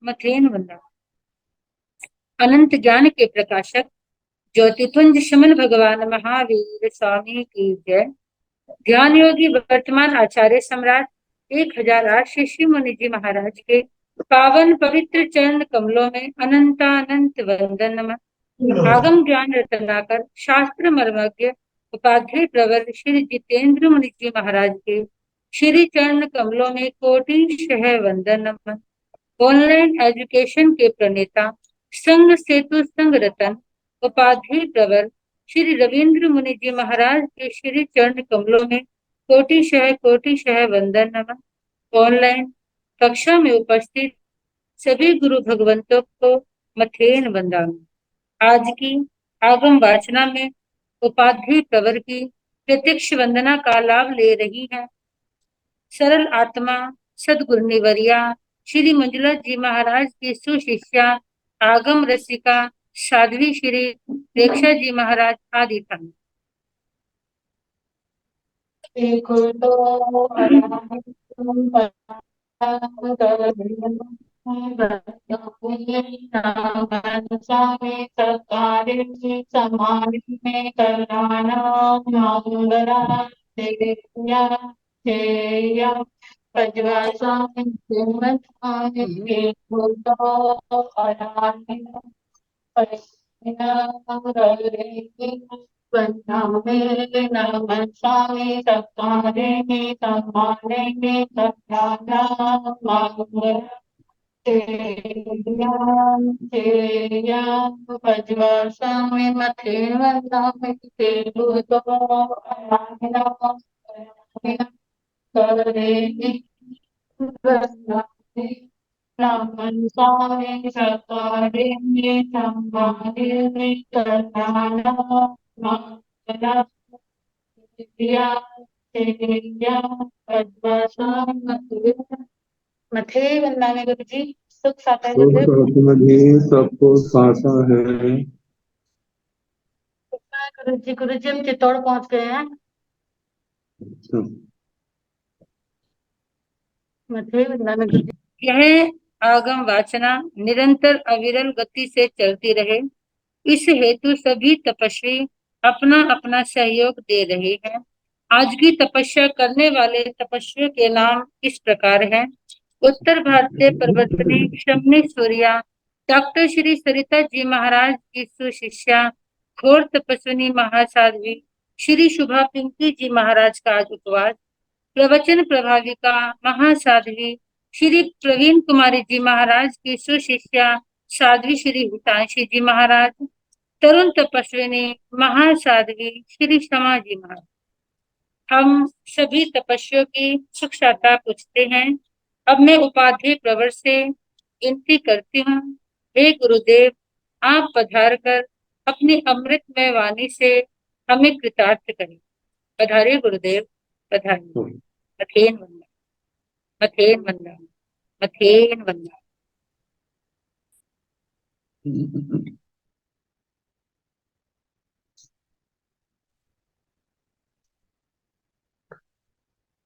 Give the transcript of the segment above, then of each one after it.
मथेन वंदना। अनंत ज्ञान के प्रकाशक ज्योतिपुंज शमन भगवान महावीर स्वामी की जय। ध्यान योगी वर्तमान आचार्य सम्राट 1008 शिष्य मुनि जी महाराज के पावन पवित्र चरण कमलों में अनंतानंत वंदन नमः। आगम ज्ञान रत्नाकर शास्त्र मर्मज्ञ उपाध्याय प्रवर श्री जितेंद्र मुनि जी महाराज के श्री चरण कमलों में कोटि शह वंदन नमः। ऑनलाइन एजुकेशन के प्रणेता संघ सेतु संघ रतन उपाध्याय प्रवर श्री रविंद्र मुनि जी महाराज के श्री चरण कमलों में कोटि शह वंदन नमः। ऑनलाइन कक्षा में उपस्थित सभी गुरु भगवंतों को मथेन वंदन। आज की आगम वाचना में उपाध्याय प्रवर की प्रत्यक्ष वंदना का लाभ ले रही है सरल आत्मा सदगुरुनिवर्या श्री मंजुला जी महाराज की सुशिष्या आगम रसिका साध्वी श्री प्रेक्षा जी महाराज आदि था। मथे वंदना में गुरु जी सुख साता सुख जी सबको साता है। गुरु जी हम चित्तौड़ पहुंच गए हैं। मथे वंदना में गुरु जी। यह आगम वाचना निरंतर अविरल गति से चलती रहे, इस हेतु सभी तपस्वी अपना अपना सहयोग दे रहे हैं। आज की तपस्या करने वाले तपस्वियों के नाम इस प्रकार हैं। उत्तर भारतीय प्रवर्तनी शमनी सूर्या डॉक्टर श्री सरिता जी महाराज की सुशिष्या घोर तपस्विनी महासाध्वी श्री शुभा पिंकी जी महाराज का आज उपवास। प्रवचन प्रभाविका महासाध्वी श्री प्रवीण कुमारी जी महाराज की सुशिष्या साध्वी श्री हुतांशी जी महाराज। तरुण तपस्विनी महासाध्वी श्री क्षमा जी महाराज। हम सभी तपस्वियों की सुख शांता पूछते हैं। अब मैं उपाध्याय प्रवर से विनती करती हूँ, हे गुरुदेव आप पधार कर अपनी अमृतमय वाणी से हमें कृतार्थ करें। पधारिए गुरुदेव, पधारिए। मथेन वंदना, मथेन वंदना, मथेन वंदना।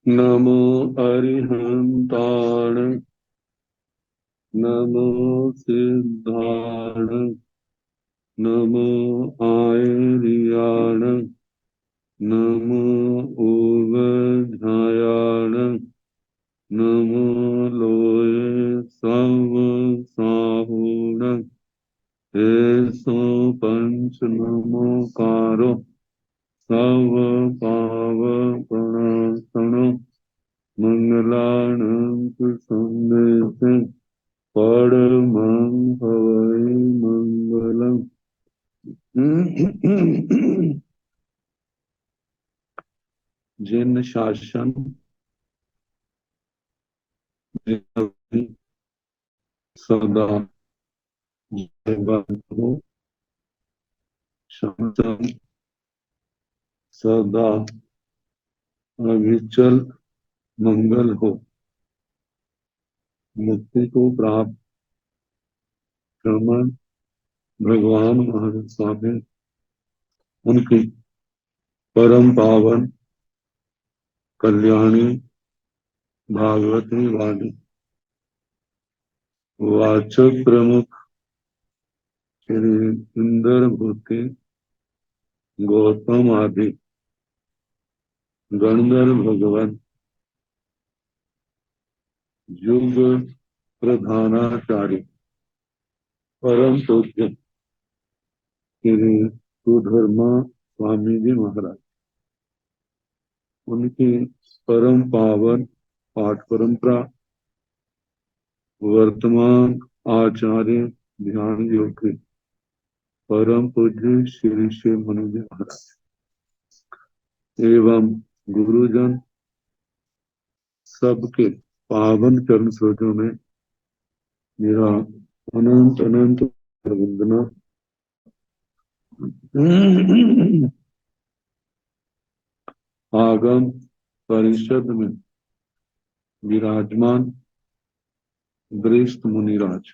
नमो अरिहंताण नमो सिद्धाण नमो आयर्याण नमो ओगध्यायाण नमो लोये सब साहूण ऐसो पंच नमोकारो सब पाव प्रणासनो मंगलानंत संदेश परमं हवै मंगलम। जिन शासन सदा हो शांतम सदा अविचल मंगल हो। मुक्ति को प्राप्त श्रमण भगवान महावीर स्वामी उनकी परम पावन कल्याणी भागवती वाणी वाचक प्रमुख श्री इंद्र भूति गौतम आदि गणधर भगवान युग प्रधानाचार्य परम पूज्य श्री सुधर्मा स्वामी जी महाराज, उनकी परम पावन पाठ परंपरा वर्तमान आचार्य ध्यान योगी परम पूज्य श्री श्री मनु जी महाराज एवं गुरुजन सबके पावन चरण सरोजों में मेरा अनंत अनंत वंदना। आगम परिषद में विराजमान वरिष्ठ मुनिराज,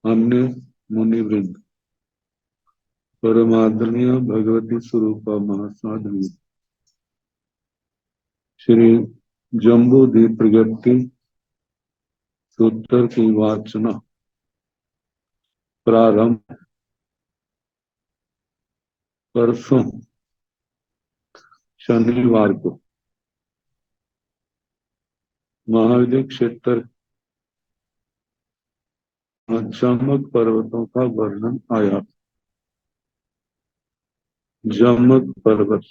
अन्य मुनिवृंद, परमादरणीय भगवती स्वरूपा महासाध्वी श्री जम्बूद्वीप प्रगति सूत्र की वाचना प्रारंभ परसों शनिवार को महाविद्य क्षेत्र जमक पर्वतों का वर्णन आया। जमक पर्वत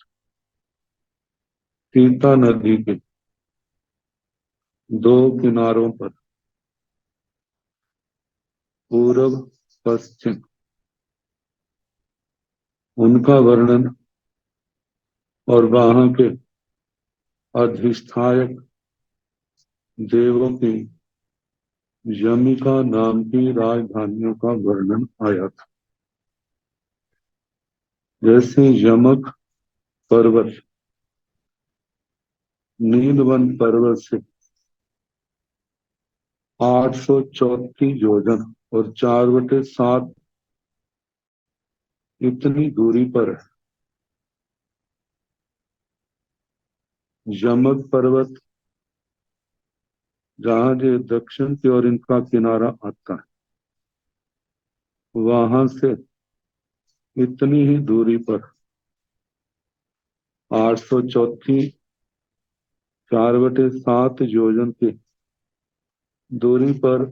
सीता नदी के दो किनारों पर पूर्व पश्चिम, उनका वर्णन और वहां के अधिष्ठायक देवों की यमिका नाम की राजधानियों का वर्णन आया था। जैसे यमक पर्वत नीलवन पर्वत से 834 योजन और 4/7 इतनी दूरी पर है। यमक पर्वत जहां जो दक्षिण की ओर इनका किनारा आता है, वहां से इतनी ही दूरी पर 834 4/7 योजन की दूरी पर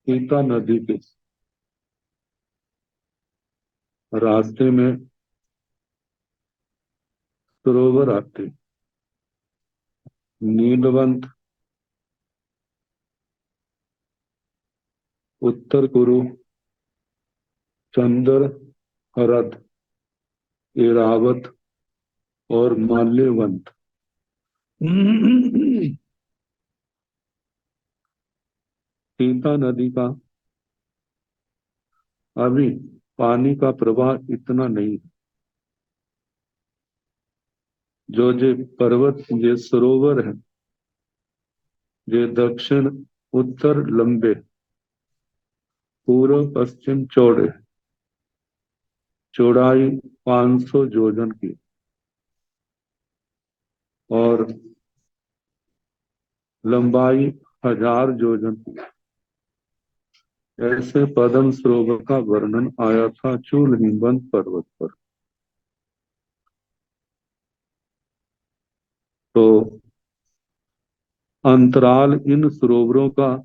सीता नदी के रास्ते में सरोवर आते, नीलवंत, उत्तर कुरु, चंदर, हरद, एरावत और माल्यवंत। सीता नदी का अभी पानी का प्रवाह इतना नहीं है। जो पर्वत ये सरोवर है, ये दक्षिण उत्तर लंबे, पूर्व पश्चिम चौड़े, चौड़ाई 500 योजन की और लंबाई 1000 योजन की, ऐसे पद्म सरोवर का वर्णन आया था चूल हिमवंत पर्वत पर। तो अंतराल इन सरोवरों का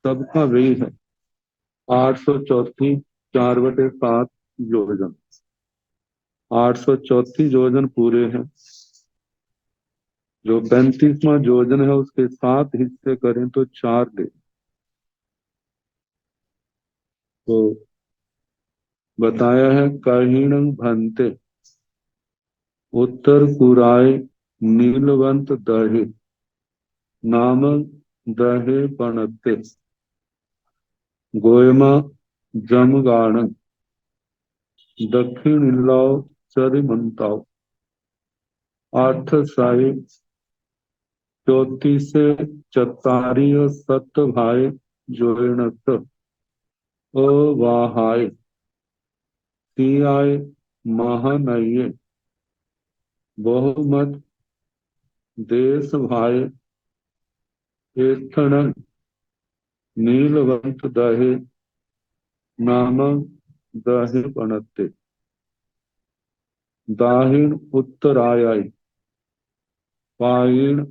सबका वही है, 834 4/7 योजन। 834 योजन पूरे हैं। जो 35वां योजन है उसके 7 हिस्से करें तो 4 ले। तो बताया है कहीण भंते उत्तर कुराय नीलवंत दहे नामक दहे पणते गोयमा जमगाण दक्षिण इल्लाव चरिमंताव 8 साई 34 से 44 सत भाई जोड़नत अवाहाय सियाय महानये बहुमत देश भाई एथण नीलवंत दहे नामक दहे पणते दाहिण उत्तरायण पायण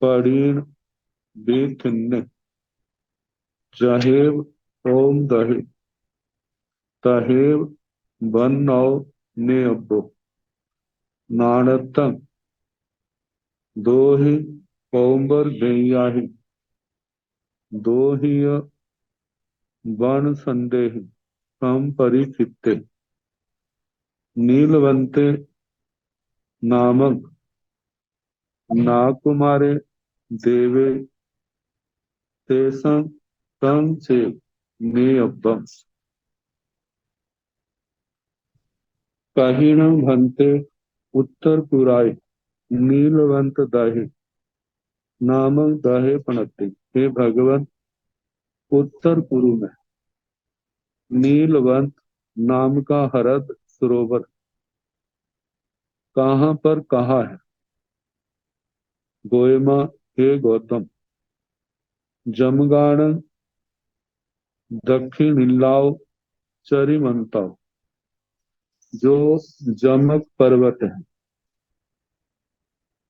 पड़ीण बेथिन्न जहेव ओम दहे तहेव बन नौ ने अब्बो नाणतम दो ही पौंबर बेयाही दो ही बन संदेह सम परिचित्ते नीलवंते नामक नाकुमारे देवे तेसं तम से ने अब्बम कहीणं भंते उत्तर पुराय नीलवंत दहे नामक दहे पणते हे भगवान उत्तर पुरु में नीलवंत नाम का हरद सरोवर कहाँ पर कहा है गोयमा हे गौतम जमगाण दक्षिणिल्लाव चरिमंताव जो जमक पर्वत है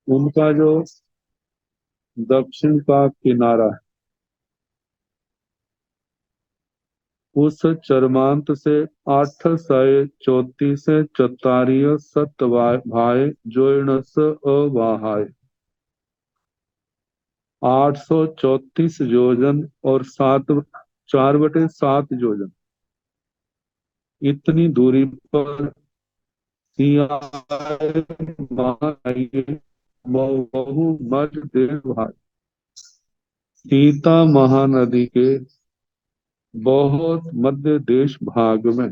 उनका जो दक्षिण का किनारा है उस चरमांत से 834 चतारीय सत भाई जोइणस अवाहाय 834 योजन और 4/7 योजन इतनी दूरी पर सियाय महाकाय बहु मज देव भाई सीता महानदी के बहुत मध्य देश भाग में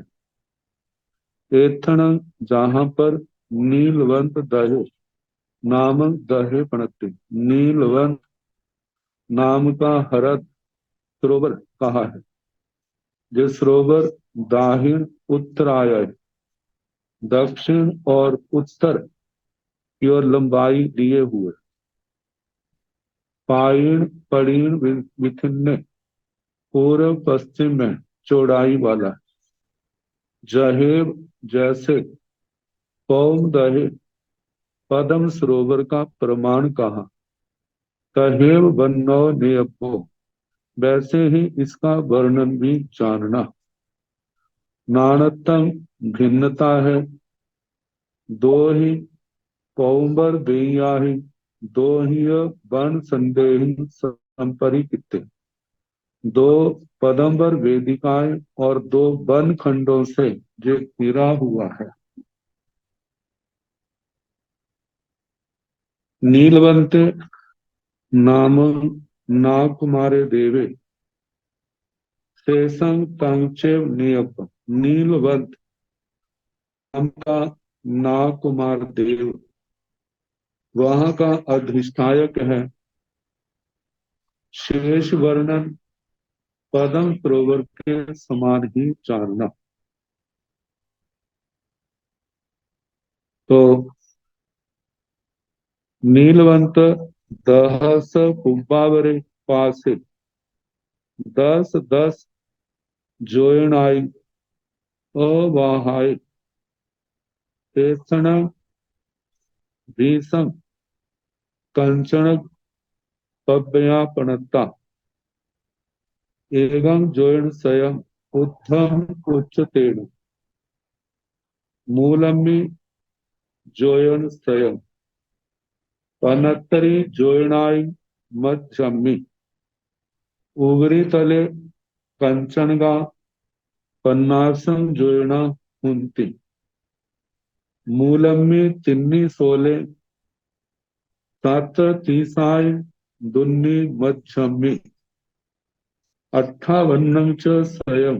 एथण जहां पर नीलवंत दहे नामक दहे पणते नीलवंत नाम का हरद सरोवर कहा है जो सरोवर दाहिण उत्तरायण दक्षिण और उत्तर की ओर लंबाई लिए हुए पायण पड़ीण विथिन्न पूर्व पश्चिम में चौड़ाई वाला जहेब जैसे पौम दहे पद्म सरोवर का प्रमाण कहा तहेव बन्नो ने अपो वैसे ही इसका वर्णन भी जानना नानतम भिन्नता है दो ही पौंबर बेयाही दो ही वन संदेही संपरिकित दो पदम्बर वेदिकाएं और दो वन खंडों से जो घिरा हुआ है नीलवंते नाम नाकुमारे देवे शेषं तंचेव नियप नीलवंत नाम का नाकुमार देव वहां का अधिष्ठायक है शेष वर्णन पदम सरोवर के समान ही जानना तो नीलवंत दहस कुब्बावरे पासे 10 जोयनाई अवाहाय तेषण भीषम कंचन पव्यापणता एवं जोयन स्वयं उत्थम उच्चतेन मूलम्बी जोयन स्वयं पनत्तरी जोयनाई मध्यमी उगरी तले कंचनगा पन्नासं जोयना हुंती मूलम्बी तिन्नी सोले सात तीसाय दुन्नी मध्यमी 58 स्वयं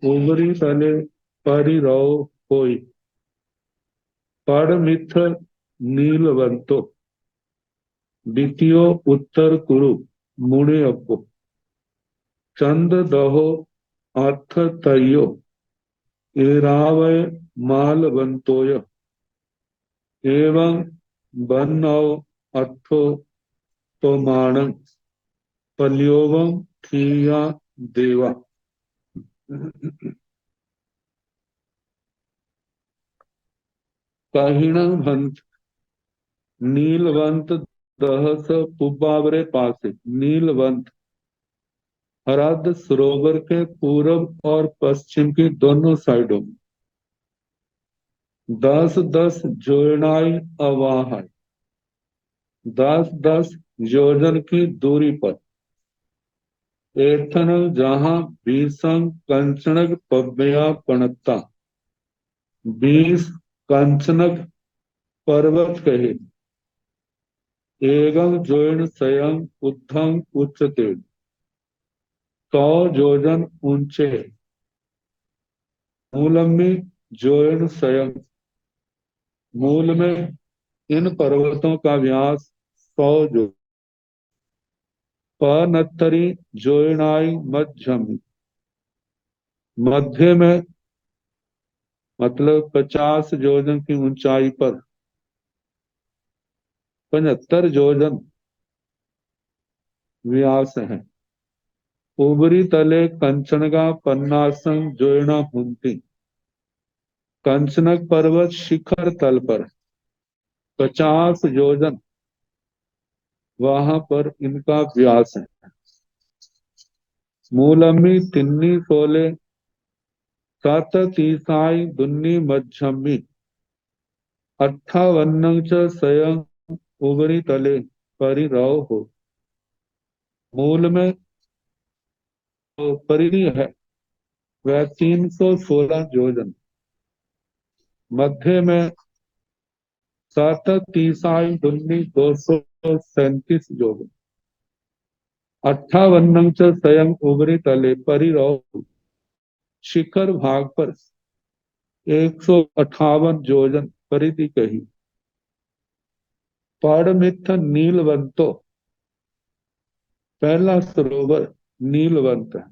उगरी तले परिरो होई परमिथ नीलवंतो द्वितीय उत्तर कुरु मुणे अपो चंद दहो अर्थ तयो एरावय मालवंतोय एवं बन्नौ अर्थो पौमाणं पल्योवम थीया देवा। कहिणं भंत नीलवंत दहस पुबावरे पासे। नीलवंत हरद सरोवर के पूर्व और पश्चिम की दोनों साइडों में 10-10 जोड़नाई अवाह, 10-10 योजन की दूरी पर एथन जहां भीषण कंचनक पव्या पणता 20 कंचनक पर्वत कहे। एवं जोन स्वयं उद्धम उच्चते 100 योजन ऊंचे। मूलम्बी जोन स्वयं मूल में इन पर्वतों का व्यास 100 जो। पनत्तरी जोयनाई मध्यमी मध्य में मतलब 50 योजन की ऊंचाई पर 75 योजन व्यास है। ऊपरी तले कंचनगा पन्नासं जोयना हुंती। कंचनक पर्वत शिखर तल पर 50 योजन वहां पर इनका व्यास है। मूलम्बी तिन्नी सोले सात तीसाई दुन्नी मध्यमी 58 स्वयं ऊपरी तले परिरव हो। मूल में तो परि है वह 316 योजन। मध्य में सात तीसाई दुन्नी 237 योजन। 58 स्वयं ऊपरी तले परिरव शिखर भाग पर 158 योजन परिधि कही। पाड़मिथ नीलवंतो पहला सरोवर नीलवंत है।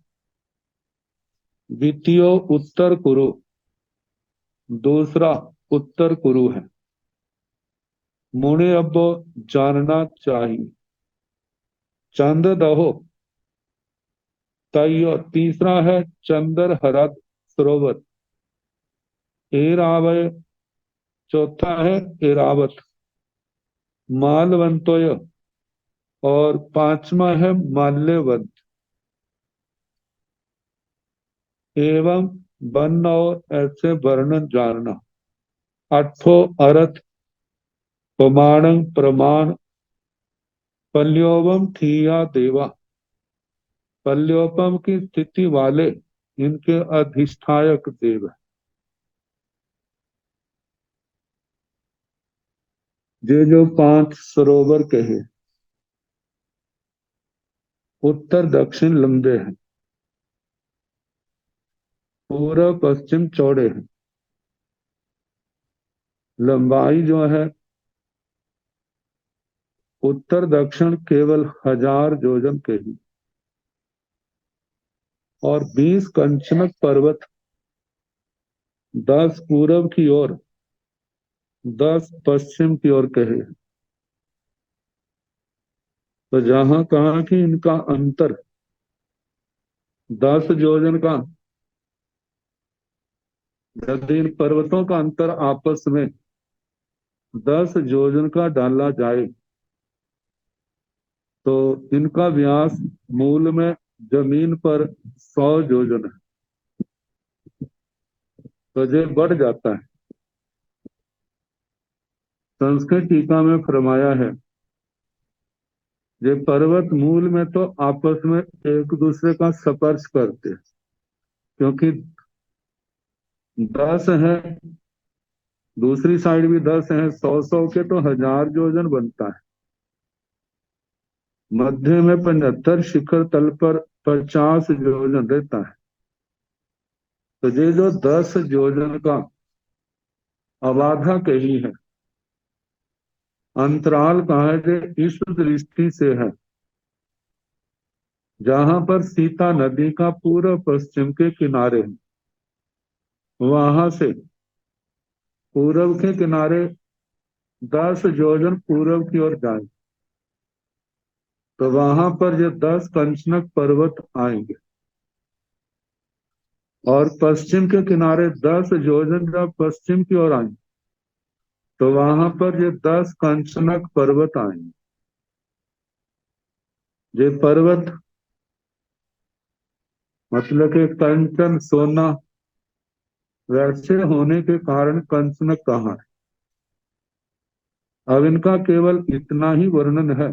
द्वितीय उत्तर कुरु दूसरा उत्तर कुरु है। मुने अब जानना चाहिए। चंद दहो तय तीसरा है चंदर हरद सरोवर। एरावय चौथा है एरावत। मालवंतोय और पांचवा है माल्यवंत। एवं वन और ऐसे वर्णन जानना। अठो अर्थ प्रमाणं प्रमाण पल्योवम थीया देवा। पल्योपम की स्थिति वाले इनके अधिष्ठायक देव है। ये जो 5 सरोवर कहे उत्तर दक्षिण लंबे हैं, पूर्व पश्चिम चौड़े हैं। लंबाई जो है उत्तर दक्षिण केवल 1000 योजन के ही। और 20 कंचनक पर्वत 10 पूर्व की ओर 10 पश्चिम की ओर कहे। तो जहां कहा कि इनका अंतर 10 योजन का, यदि इन पर्वतों का अंतर आपस में 10 योजन का डाला जाए तो इनका व्यास मूल में जमीन पर 100 योजन है। तो ये बढ़ जाता है। संस्कृत टीका में फरमाया है ये पर्वत मूल में तो आपस में एक दूसरे का स्पर्श करते हैं, क्योंकि 10 है, दूसरी साइड भी 10 है, 100-100 के तो 1000 योजन बनता है। मध्य में 75 शिखर तल पर 50 योजन रहता है। तो ये जो 10 योजन का अबाधा कही है, अंतराल कहा है कि इस दृष्टि से है जहां पर सीता नदी का पूर्व पश्चिम के किनारे है, वहां से पूर्व के किनारे 10 योजन पूर्व की ओर जाए तो वहां पर ये 10 कंचनक पर्वत आएंगे, और पश्चिम के किनारे 10 योजन जब पश्चिम की ओर आएंगे तो वहां पर ये 10 कंचनक पर्वत आएंगे। ये पर्वत मतलब कि कंचन सोना वैसे होने के कारण कंचनक कहा है। अब इनका केवल इतना ही वर्णन है,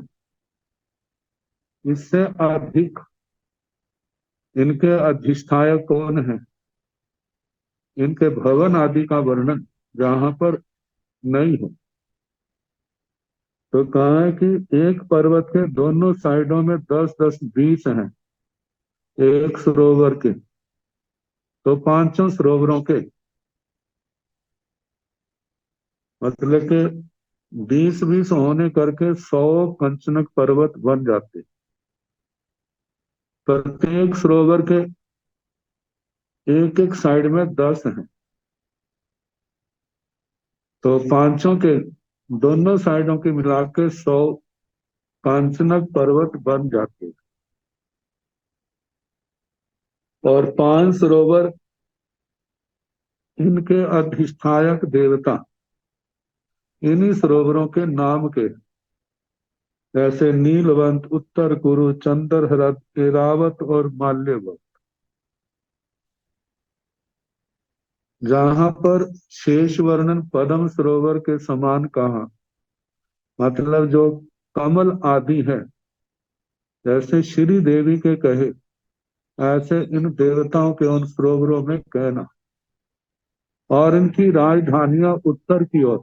इससे अधिक इनके अधिष्ठायक कौन है, इनके भवन आदि का वर्णन जहां पर नहीं है। तो कहा है कि एक पर्वत के दोनों साइडों में 10-10 बीस हैं, एक सरोवर के, तो पांचों सरोवरों के मतलब के 20-20 होने करके 100 कंचनक पर्वत बन जाते। प्रत्येक सरोवर के एक एक साइड में 10 हैं, तो पांचों के दोनों साइडों के मिला के 100 कांचनक पर्वत बन जाते। और 5 सरोवर इनके अधिष्ठायक देवता इन्हीं सरोवरों के नाम के, जैसे नीलवंत, उत्तर कुरु, चंद्रहरत, एरावत और माल्यवत। जहां पर शेष वर्णन पद्म सरोवर के समान कहा, मतलब जो कमल आदि है, जैसे श्री देवी के कहे ऐसे इन देवताओं के उन सरोवरों में कहना। और इनकी राजधानियां उत्तर की ओर,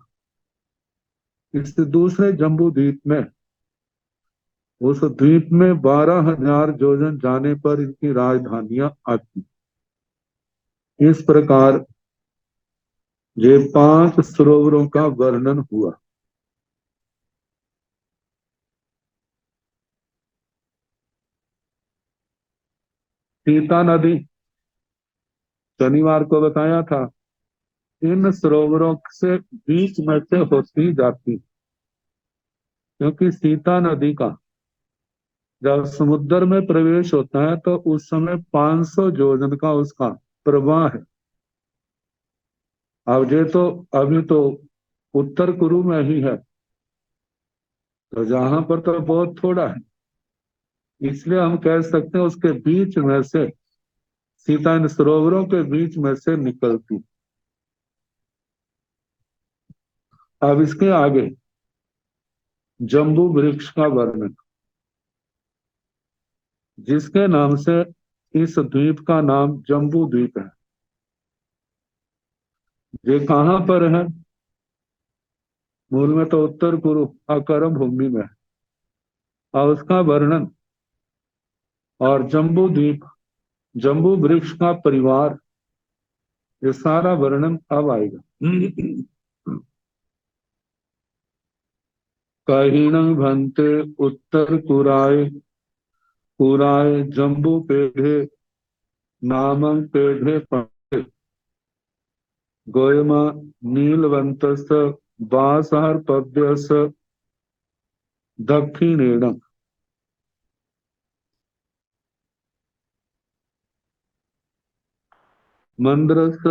इस दूसरे जम्बू द्वीप में, उस द्वीप में 12,000 योजन जाने पर इनकी राजधानियां आती। इस प्रकार ये 5 सरोवरों का वर्णन हुआ। सीता नदी शनिवार को बताया था, इन सरोवरों से बीच में से होती जाती, क्योंकि सीता नदी का जब समुद्र में प्रवेश होता है तो उस समय 500 योजन का उसका प्रवाह है। अब ये तो अभी तो उत्तर कुरु में ही है, तो जहां पर तो बहुत थोड़ा है, इसलिए हम कह सकते हैं उसके बीच में से, सीता इन सरोवरों के बीच में से निकलती। अब इसके आगे जम्बू वृक्ष का वर्णन, जिसके नाम से इस द्वीप का नाम जम्बू द्वीप है। ये कहाँ पर है? मूल में तो उत्तर कुरु अकरम भूमि में है। और उसका वर्णन और जम्बू द्वीप, जम्बू वृक्ष का परिवार, ये सारा वर्णन अब आएगा। कहीण भंते उत्तर कुराय, कुराय जम्बू पेढ़े, नामं पेढ़े पंते, गोयमा नीलवंतस, बासहर पद्यस दक्षिणेण। मंद्रस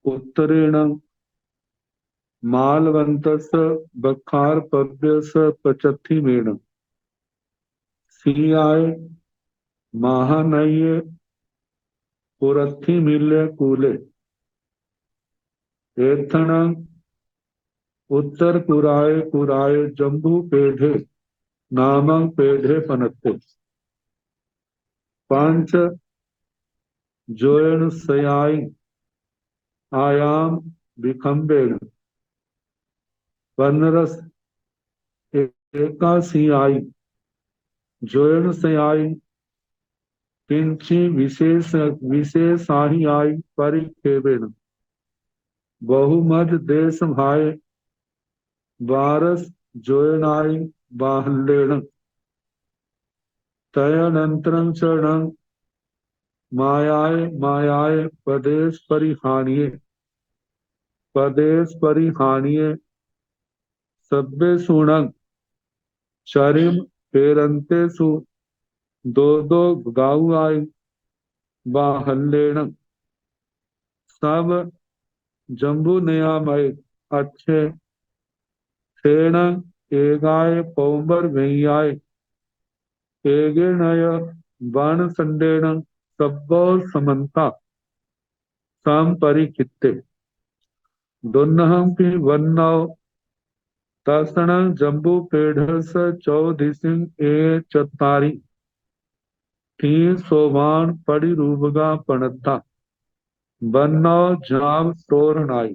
उत्तरेण, मालवंतस बखार पद्यस पचत्थिमेण, सियाय महानये पुरत्थिमिल्य कूले, एथण उत्तर कुराय, कुराय जम्बू पेढ़े, नामं पेढ़े पनत्ते, पांच जोयन सयाई आयाम विखंबेण, वनरस एकासियाई जोयन सयाई, किंची विशेष विशेषाहियाई परिखेवेण, बहुमध देश भाई बारस जोयनाई बाहल्लेण, तयनंतरं चरणं मायाय मायाय पदेश परिहानिये, पदेश परिहानिये सब्बे सुणं चरिम पेरंते सु दो दो गाऊ आई बाहल्लेण सब जम्बू नियामय अच्छे सेण एगाय पौंबर भैयाय एगे बाण संडेण सब्बो समन्ता साम परिचित्ते दुन्नहम की वन्नौ तसण जम्बू पेढ़स चौदिसिंग ए चतारी ती सोभान पड़ी रूबगा पणता बन्नौ जाम तोरनाई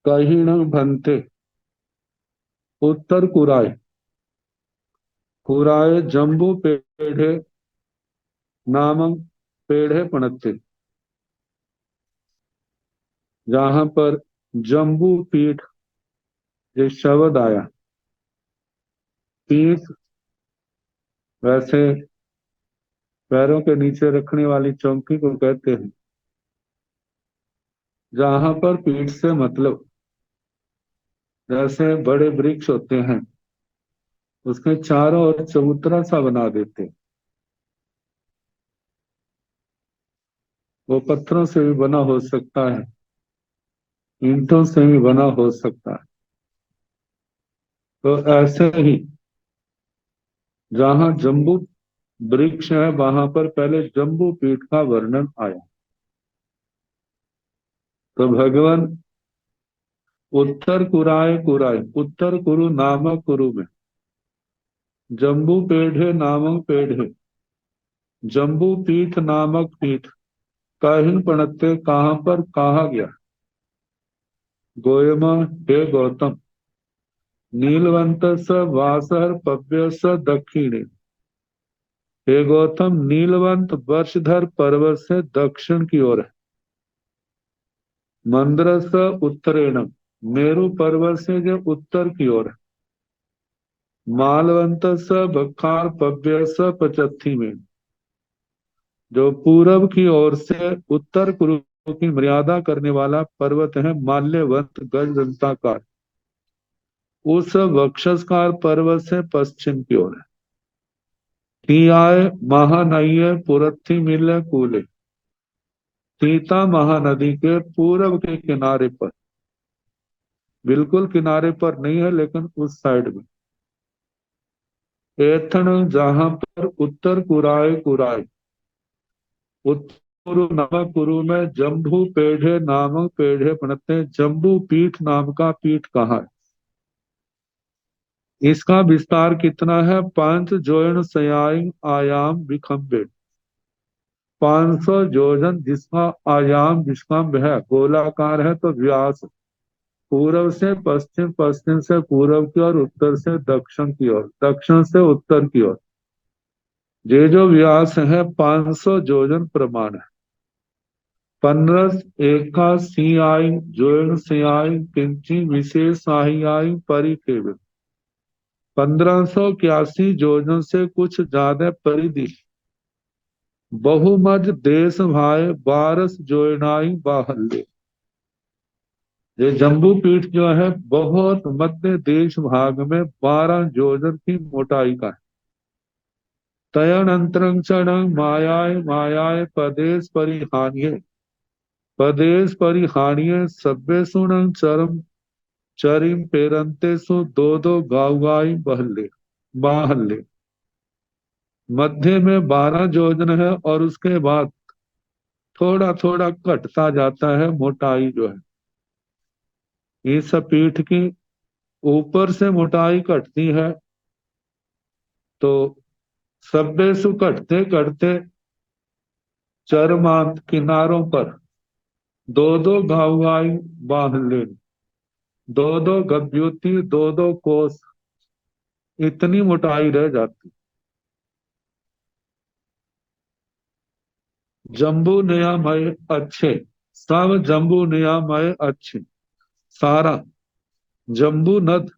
कहीण भंते उत्तर कुराय कुराय जम्बू पेढ़े नामक पेढ़े पणते जहां पर जम्बू पीठ ये शब्द आया। पीठ वैसे पैरों के नीचे रखने वाली चौकी को कहते हैं। जहां पर पीठ से मतलब जैसे बड़े वृक्ष होते हैं उसके चारों ओर चबूतरा सा बना देते, वो पत्थरों से भी बना हो सकता है, ईंटों से भी बना हो सकता है। तो ऐसे ही जहां जम्बू वृक्ष है वहां पर पहले जम्बू पीठ का वर्णन आया। तो भगवान उत्तर कुराय कुराय उत्तर कुरु नामक कुरु में जम्बू पेढ़े नामक पेढ़े जम्बू पीठ नामक पीठ काहिन पणते कहां पर कहा गया। गोयमा हे गौतम नीलवंत स वासर पव्य स दक्षिणे हे गौतम नीलवंत वर्षधर पर्वत से दक्षिण की ओर है। मंद्र स उत्तरेण मेरु पर्वत से जो उत्तर की ओर है। मालवंत स बखार पव्य स पचत्थी में जो पूरब की ओर से उत्तर कुरु की मर्यादा करने वाला पर्वत है। माल्यवंत गज दंताकार उस वक्षस्कार पर्वत से पश्चिम की ओर है। आय महानय पुरथी मिल कूले सीता महानदी के पूरब के किनारे पर, बिल्कुल किनारे पर नहीं है लेकिन उस साइड में। एथन जहां पर उत्तर कुराय कुराय उत्तर कुरु नामक कुरु में जम्बू पेढ़े नामक पेढ़े बनते। जम्बू पीठ नाम का पीठ कहाँ है, इसका विस्तार कितना है। 5 जोयन सयाई आयाम विखम्बे 500 योजन जिसका आयाम विस्कम्भ है, गोलाकार है तो व्यास पूर्व से पश्चिम, पश्चिम से पूर्व की ओर, उत्तर से दक्षिण की ओर, दक्षिण से उत्तर की ओर ये जो व्यास है 500 योजन प्रमाण है। 15 एका सियाई जोन सियाई किंची विशेष आई परिकेव 1581 योजन से कुछ ज्यादा परिधि बहुमज देश भाई 12 जोनाई बाहल्ले। ये जम्बू पीठ जो है बहुत मध्य देश भाग में 12 योजन की मोटाई का है। तयन अंतरंग मायाय मायाय पदेश परिहानिये पदेश परिहानिये सभ्य सुन चरम चरिम पेरंते सु दो दो गाउगाई बहल्ले बाहल्ले। मध्य में 12 योजन है और उसके बाद थोड़ा थोड़ा घटता जाता है मोटाई जो है। इस पीठ की ऊपर से मोटाई घटती है तो सभ्य सु घटते घटते चरमांत किनारों पर दो दो घावगाई बाहल्ले दो दो गभ्युति दो दो कोस इतनी मोटाई रह जाती। जम्बू नियामय अच्छे सब जम्बू नियामय अच्छे सारा जम्बू नद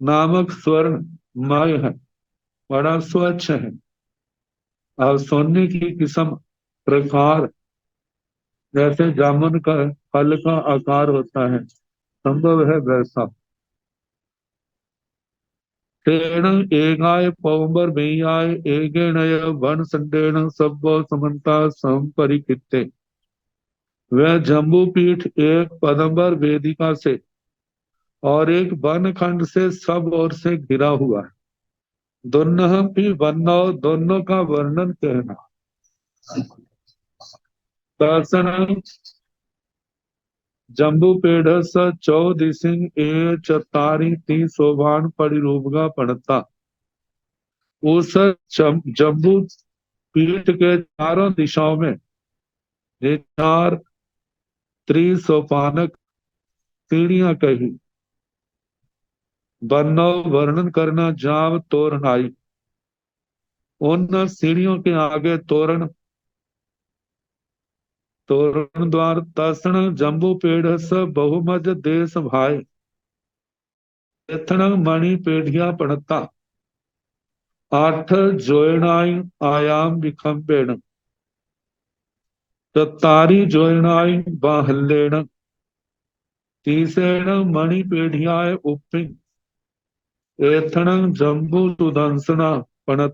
नामक स्वर्ण मय है, बड़ा स्वच्छ है और सोने की किस्म प्रकार जैसे जामुन का फल का आकार होता है संभव है वैसा। तेण एगाय पौंबर बेयाय एगेणय वन संडेण सब्बो समन्ता सम परिकित्ते। वह जम्बूपीठ एक पदंबर वेदिका से और एक वन खंड से सब ओर से घिरा हुआ है। दोनों भी वनो दोनों का वर्णन कहना। दर्शन जम्बूपेढ़ चौदिसिंग ए चतारी ती शोभान परिरूपगा पड़ता। उस जम्बू पीठ के चारों दिशाओं में ये चार त्रिसोपानक सीढ़ियां कही। बन्नो वर्णन करना जाव तोरनाई। उन सीढ़ियों के आगे तोरण तोरण द्वार तसण जम्बू पेड़ स बहुमज देश भाई। एथण मणि पेढ़िया पड़ता। आठ जोयनाई आयाम विखम्बेण। चतारी जोयनाई बाहल्लेण। तीसेण मणि पेढ़ियाय उप्पिंग। एथण जम्बू सुदंसना पणत।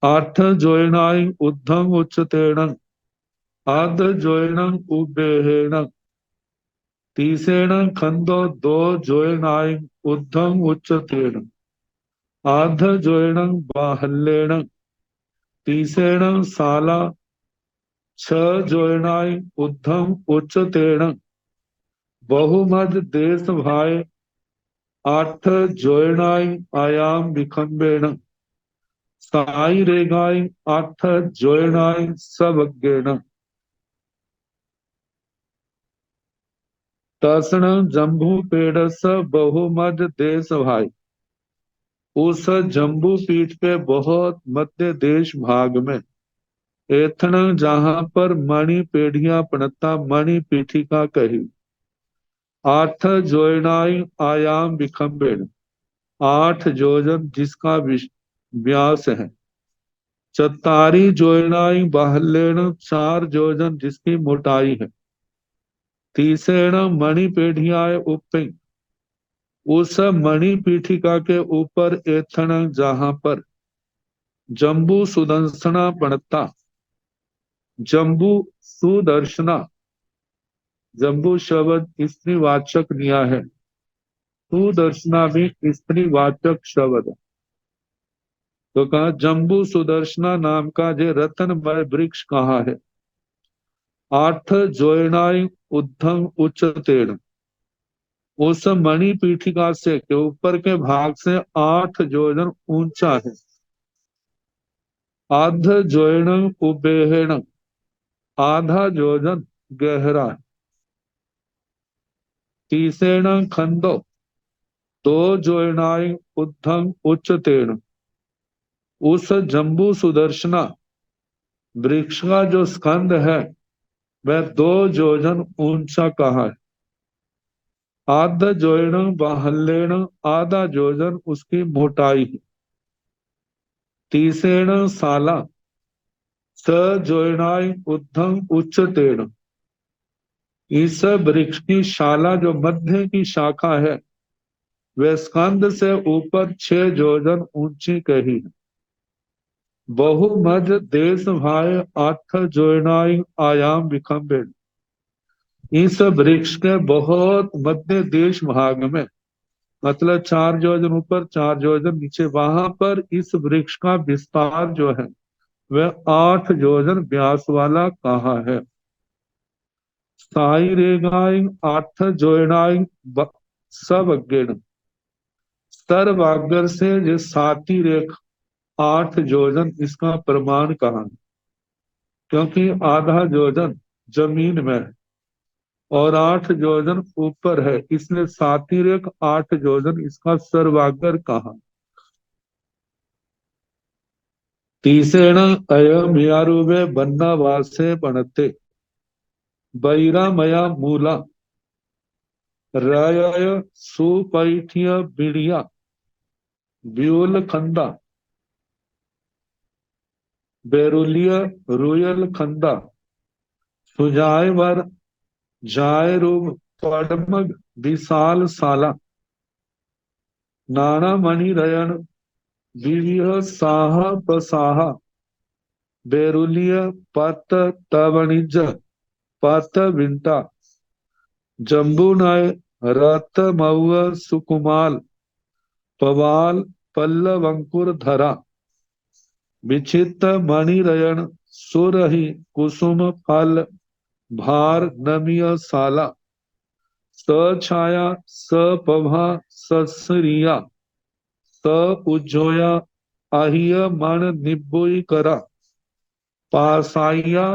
आठ जोयनाई उद्धम उच्चतेण। आद जोयनं उबेहेण। तीसेण खंदो दो जोयनाई उद्धम उच्चतेण। आध जोयणं बाहल्लेण। तीसेण साला छ जोयनाई उद्धम उच्चतेण। बहुमद देश भाई। आठ जोयनाई आयाम विखम्बेण। साई रेगाई आठ जोयनाई सबज्ञेण। तसण जम्बू पेड़स बहुमद देश भाई। उस जम्बू पीठ के बहुत मध्य देश भाग में एथण जहां पर मणि पेढ़िया पणता मणि पीठिका कही। आठ जोयनाई आयाम विखम्बेण। आठ योजन जिसका व्यास है। चतारी जोयनाई बाहल्लेण। चार योजन जिसकी मोटाई है। तीसेण मणि पेढ़ियाय उप्पिंग। उस मणि पीठिका के ऊपर एथण जहां पर जम्बू सुदर्शना पड़ता। जम्बू सुदर्शना जम्बू शब्द स्त्रीवाचक लिया है। सुदर्शना भी स्त्रीवाचक शब्द। तो कहा जम्बू सुदर्शना नाम का जे रतनमय वृक्ष कहा है। आठ जोयनाई उद्धम उच्चतेण। उस मणि पीठिका से के ऊपर के भाग से 8 योजन ऊंचा है। आध जोयन उबेहेण। आधा योजन गहरा है। तीसेण खंदो दो जोयनाई उद्धम उच्चतेण। उस जम्बू सुदर्शना वृक्ष का जो स्कंद है वह 2 योजन ऊंचा कहा है। आध जोयन बाहल्लेण। आधा योजन उसकी मोटाई है। तीसेण साला स जोयनाई उद्धम उच्चतेण। इस वृक्ष की शाला जो मध्य की शाखा है वह स्कंद से ऊपर 6 योजन ऊंची कही है। बहुमध देश भाई आठ जोयनाई आयाम विखम्बेण। इस वृक्ष के बहुत मध्य देश भाग में मतलब 4 योजन ऊपर 4 योजन नीचे वहां पर इस वृक्ष का विस्तार जो है वह 8 योजन व्यास वाला कहा है। साई रेगाई आठ जोयनाई सब अज्ञेन। स्तर वागर से ये साती रेख 8 योजन इसका प्रमाण कहा है। क्योंकि आधा योजन जमीन में है और 8 योजन ऊपर है इसलिए साती रेख 8 योजन इसका सर्वागर कहा। तीसेण अयम यारूबे बन्ना वासे पणते। बैरा मया मूला रय सुपैठिय बिड़िया ब्यूल खंदा बेरुलिय रुयल खंदा सुजाय वर जाय रूप पड़मग विशाल साला। नाना मणि रयन विविह साह प्रसाह बेरुलिय पत तवणिज पत विंता जम्बू नय रत मऊअ सुकुमाल पवाल पल्लव अंकुर धरा विचित्र मणिरयन सुरहि कुसुम फल भार नमिय साला सछाया सपभा ससरिया स उज्जोया अहिय मन निबोई करा पासाइया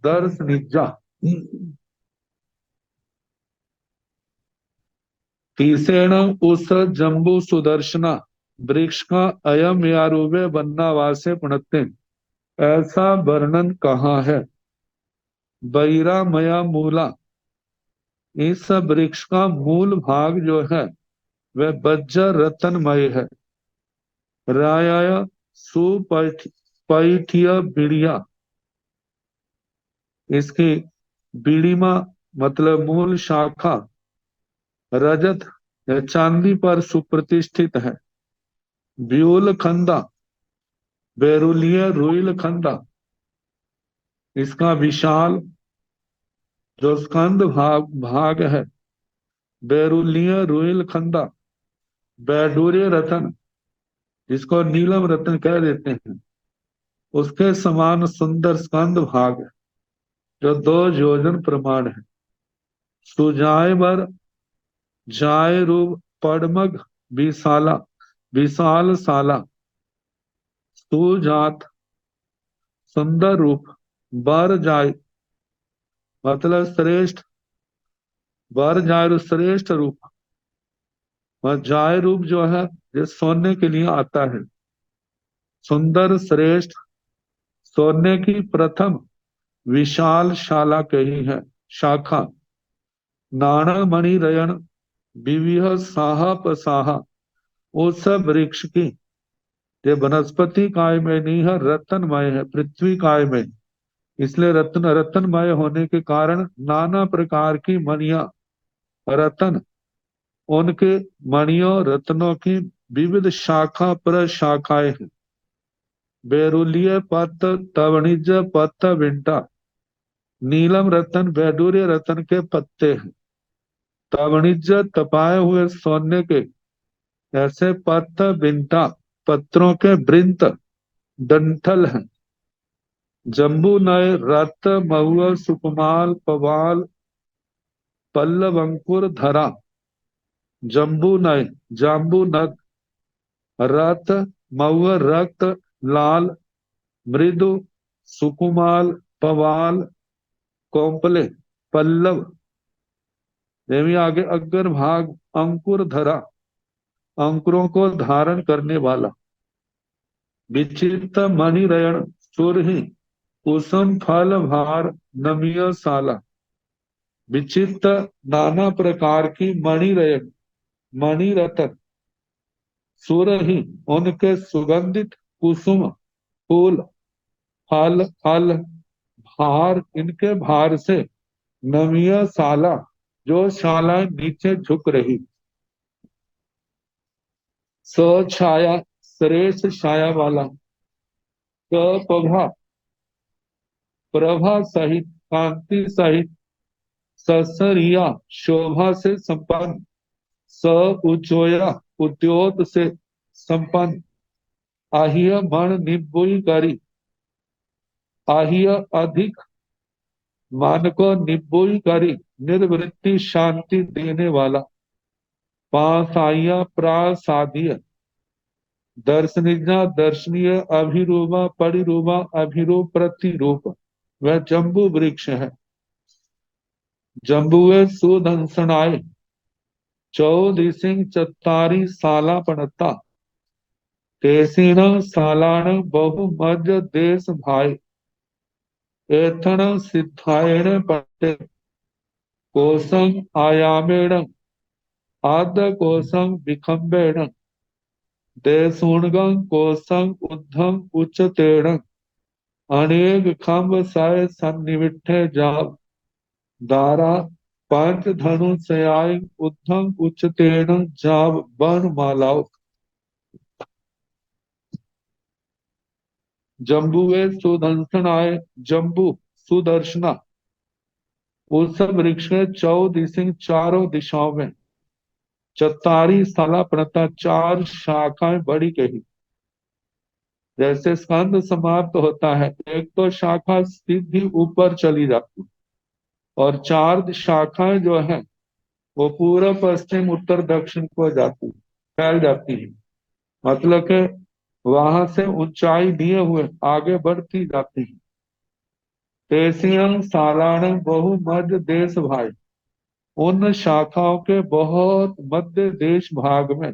दर्श निजा। तीसेण उस जम्बू सुदर्शना वृक्ष का अयम यारूवे बन्ना वासे पुणत्ते ऐसा वर्णन कहाँ है। बैरा मया मूला इस वृक्ष का मूल भाग जो है वह बज्र रतनमय है। रायाय सुपैठिय बिड़िया इसकी बीड़िमा मतलब मूल शाखा रजत या चांदी पर सुप्रतिष्ठित है। व्यूल खंदा बैरुलीय रुइल खंदा इसका विशाल जो स्कंद भाग है। बैरुलीय रुइल खंदा बैडूर्य रतन जिसको नीलम रत्न कह देते हैं उसके समान सुंदर स्कंद भाग है जो 2 योजन प्रमाण है। सुजाय बर जाय रूप पड़मग विशाला विशाल साला सुजात सुंदर रूप बर जाय मतलब श्रेष्ठ बर जाय श्रेष्ठ रूप और जाय रूप जो है ये सोने के लिए आता है। सुंदर श्रेष्ठ सोने की प्रथम विशाल शाला कही है शाखा। नाना मणि रयन विविह साहा पसाहा उस वृक्ष की ये वनस्पति काय में नहीं है रत्नमय है पृथ्वी काय में इसलिए रत्नमय होने के कारण नाना प्रकार की मणियां रत्न उनके मणियों रत्नों की विविध शाखा प्रशाखाएं हैं। बैरुलीय पत्त तवणिज पत्त विंटा नीलम रतन बैडूर्य रतन के पत्ते हैं। तवणिज तपाए हुए सोने के ऐसे पत्त विंटा पत्रों के वृंत डंठल हैं। जम्बू नय रत महुआ सुकुमाल पवाल पल्लव अंकुर धरा जम्बू नय जाम्बू नद रत महुआ रक्त लाल मृदु सुकुमाल पवाल कोंपले पल्लव देवी आगे अग्र भाग अंकुर धरा अंकुरों को धारण करने वाला विचित्र मणि रयण सुरहि कुसुम फल भार नमिय साला विचित्र नाना प्रकार की मणि रयण मणि रतन सुरहि उनके सुगंधित कुसुम फूल फल फल भार इनके भार से नमिया साला जो शाला नीचे झुक रही छाया श्रेष्ठ छाया वाला प्रभा प्रभा सहित कांति सहित ससरिया शोभा से संपन्न स उज्जोया उद्योत से संपन्न आहिय मण निबुई करी आहिय अधिक मान को निबुई करी निर्वृत्ति शांति देने वाला पासाइया प्रासादिय दर्शनिजा दर्शनीय अभिरूपा परिरूपा अभिरूप प्रतिरूप वह जम्बू वृक्ष है। जम्बुए सुदंसनाय चौदिसिंग चत्तारी साला पणता केसीण सालाण बहु मध्य देश भाई एथण सिद्धायण पटे कोसं आयामेण आद कोसं विखंबेण देशुणगं कोसं उद्धम उच्चतेण अनेक खंब साय सन्निविट्ठे जाव दारा पांच धनु सयाय उद्धम उच्चतेन जाव वन मालाओ। जम्बुए सुदर्शनाय जम्बू सुदर्शना। उस वृक्ष के चौदिशिं चारों दिशाओं में चतारी सला प्रता चार शाखाएं बड़ी कही। जैसे स्कंद समाप्त होता है, एक तो शाखा सीधी ऊपर चली जाती और चार शाखाएं जो है वो पूर्व पश्चिम उत्तर दक्षिण को जाती फैल जाती है। मतलब के वहां से ऊंचाई दिए हुए आगे बढ़ती जाती है। तेसियं सालाणं बहु मध्य देश भाई। उन शाखाओं के बहुत मध्य देश भाग में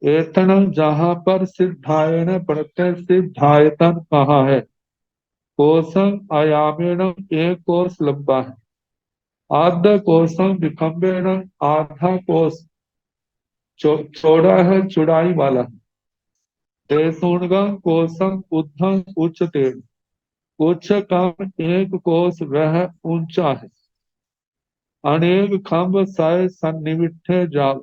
एतनम जहां पर सिद्धायन प्रत्यय सिद्धायतन कहा है। कोशं आयामेणम एक कोस लंबा है। आधा कोशं विखंबेणम आधा कोस चौड़ा है, चौड़ाई वाला है। तेसुणगम कोशं उद्धम उच्चते। उच्च कम एक कोस वह ऊंचा है। अनेक खंभ सय सन्निविष्टे जाल।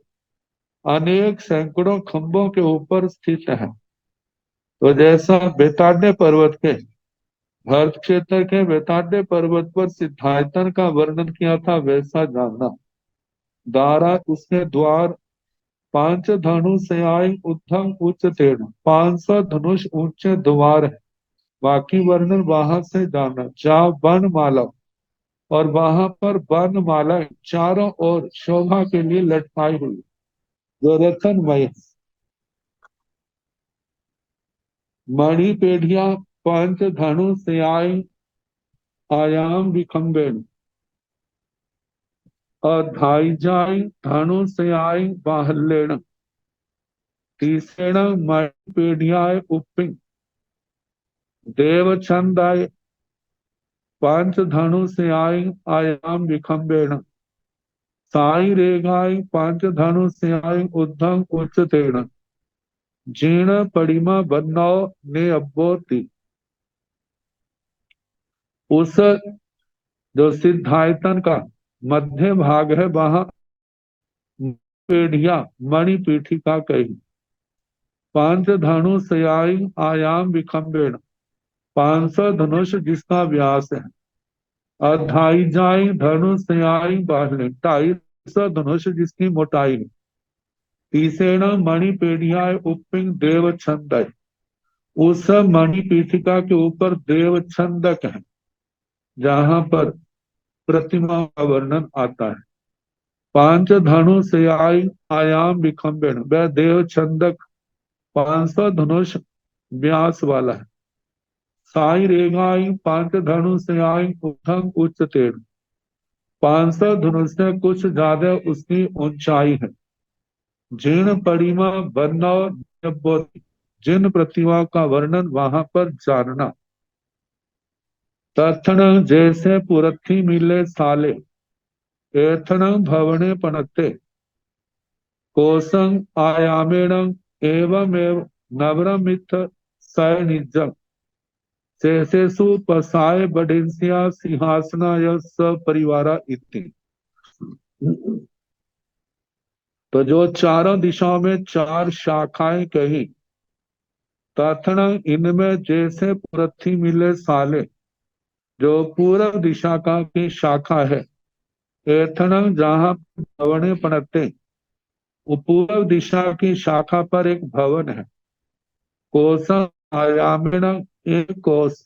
अनेक सैकड़ों खंभों के ऊपर स्थित है। तो जैसा बेताड्य पर्वत के भरत क्षेत्र के बेताड्य पर्वत पर सिद्धायतन का वर्णन किया था, वैसा जानना। दारा उसके द्वार पांच धनु से आय उद्धम उच्च तेण। 500 धनुष ऊंचे द्वार है। बाकी वर्णन वहां से जाना। जा वन माला। और वहां पर वन माला चारों ओर शोभा के लिए लटकाई हुई जो रतनमय है। मणि पेढ़िया पंच धनु से आयाम विखंबेन। और धाई जाई धनु से बाहल्लेण। तीसरेण मणि पेढ़ियाय उपिंग। देव छंदाय पंच धनु से आयाम विखंबेन। साई रेगाय पंच धनु से उद्धम उच्चतेण। जीर्ण पड़िमा बन्नौ ने अब्बोति। उस जो सिद्धायतन का मध्य भाग है वहां पेढ़िया मणि पीठिका कही। पांच धनु से आयाम विखंबेण। 500 धनुष जिसका व्यास है। अढ़ाई जाई धनुष से बाहले। 250 धनुष जिसकी मोटाई है। तीसरेण मणि पेढ़िया उपिंग देव छंद। उस मणि पीठिका के ऊपर देव छंदक है जहां पर प्रतिमा का वर्णन आता है। पांच धनु से आयाम विखंबेण। वह देव छंदक 500 धनुष व्यास वाला है। साई रेगाई पांच धनु से उद्धम उच्च तेड़। 500 धनुष से कुछ ज्यादा उसकी ऊंचाई है। जीर्ण परिमा बन्नौ निब्बोति। जिन प्रतिमा का वर्णन वहां पर जानना। तत्ण जैसे पुरथी मिले साले। एथण भवने पनते। कोसं आयामेण एवमेव नवरमिथ सैनिजम। शेषेषु पसाय बडिंसिया सिंहासनाय सपरिवारा इति। तो जो चारों दिशाओं में चार शाखाएं कही, तथण इनमें जैसे पृथ्वी मिले साले जो पूर्व दिशा का की शाखा है। एथण जहां भवने पनते, वो पूर्व दिशा की शाखा पर एक भवन है। कोस आयामेण एक कोस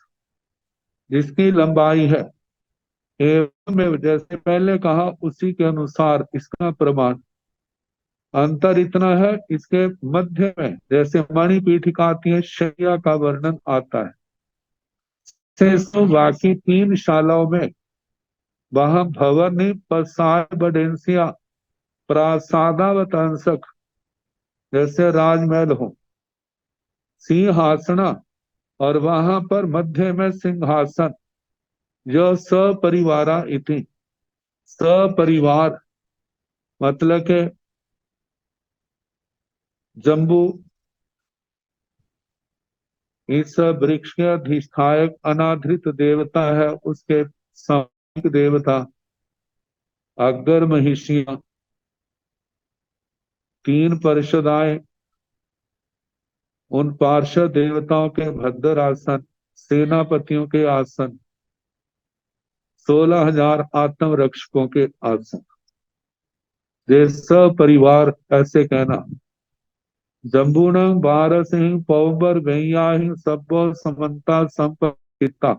जिसकी लंबाई है। एवं जैसे पहले कहा उसी के अनुसार इसका प्रमाण। अंतर इतना है इसके मध्य में जैसे मणि पीठिका आती है, शैया का वर्णन आता है। बाकी 3 शालाओं में वहां भवन प्रसाद बडेंसिया प्रासादावतंसक जैसे राजमहल हो। सिंहासना और वहां पर मध्य में सिंहासन जो सपरिवारा इति। सपरिवार मतलब के जम्बू इस वृक्ष के अधिष्ठायक अनादृत देवता है, उसके सामयिक देवता अग्गर महिषियां, 3 पार्षदाएं, उन पार्षद देवताओं के भद्र आसन, सेनापतियों के आसन, 16,000 आत्म रक्षकों के आसन, ये सब परिवार ऐसे कहना। जम्बूणं बारसिंह पौबर भैयाहि सब्बो समन्ता संपत्ता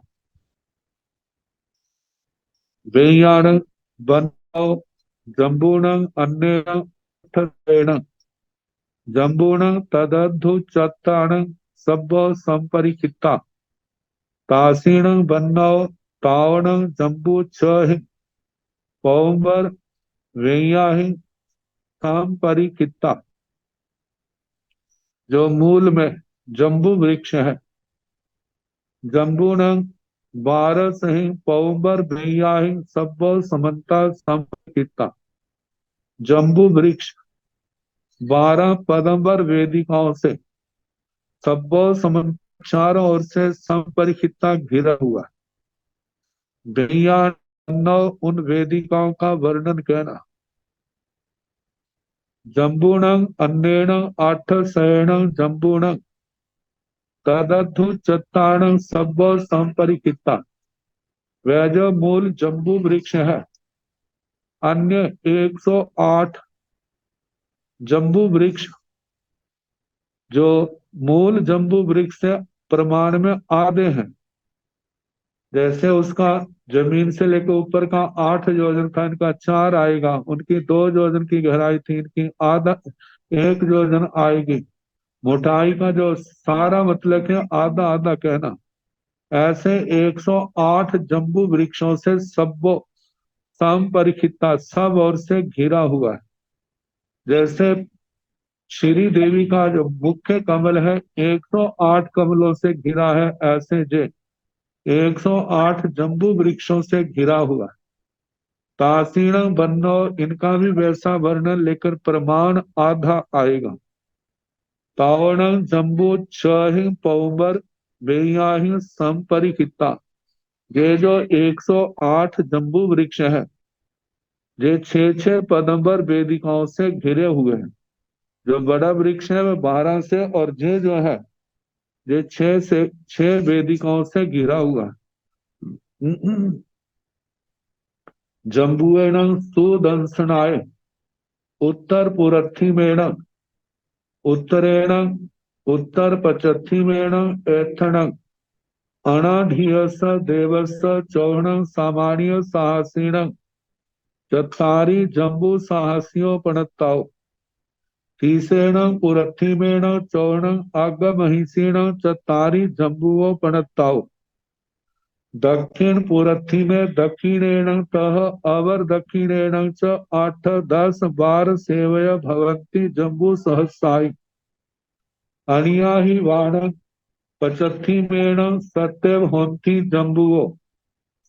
वेयाण बनो जम्बूणं अन्येण जम्बूणं तदद्धु चत्ताणं सब्बो संपरिचिता तासीणं बन्नो तावणं जम्बू छ पौबर वेयाहि संपरिचिता। जो मूल में जम्बू वृक्ष है, जम्बूणं बारसिंह पौबर भैयाहि सब्बो समन्ता संपरिचिता। जम्बू वृक्ष 12 पदंबर वेदिकाओं से सब्बो समन चारों ओर से संपरिचिता घिरा हुआ। भैया उन वेदिकाओं का वर्णन कहना। जम्बूणं अन्येण आठ शयणं जम्बूणं तदद्धु चत्ताणं सब्बो संपरिचिता। वह जो मूल जम्बू वृक्ष है, अन्य 108 जम्बू वृक्ष जो मूल जम्बू वृक्ष से प्रमाण में आधे हैं। जैसे उसका जमीन से लेकर ऊपर का 8 योजन था, इनका 4 आएगा, उनकी 2 योजन की गहराई थी, इनकी आधा 1 योजन आएगी। मोटाई का जो सारा मतलब है आधा आधा कहना। ऐसे 108 जम्बू वृक्षों से सब्बो संपरिचिता, सब ओर से घिरा हुआ है। जैसे श्री देवी का जो मुख्य कमल है 108 कमलों से घिरा है, ऐसे जे 108 जम्बू वृक्षों से घिरा हुआ है। तासीण बन्नो, इनका भी वैसा वर्णन लेकर प्रमाण आधा आएगा। तावण जम्बू छहि पौबर बेयाहि संपरिचिता। ये जो 108 जम्बू वृक्ष है, ये 6 पदंबर वेदिकाओं से घिरे हुए हैं। जो बड़ा वृक्ष है वह 12 से, और ये जो है ये 6 वेदिकाओं से घिरा हुआ है। जम्बुएण सुदंसनाय उत्तर पुरथिमेण उत्तरेण उत्तर पचथिमेण एथण अनाधियस देवस चौहण सामान्य साहसीण चत्तारी जम्बू साहसियों पणत्ताओ तीसेण पुरथिमेण चौहण आगमहिषीण चत्तारी जम्बुओ पणत्ताओ दक्षिण पुरथी में दक्षिणेण तह अवर दक्षिणेण च 8 10 12 सेवय भवन्ति जम्बू सहस्राय अनिया ही वाण पचथी मेण सत्यव होंती जम्बुओ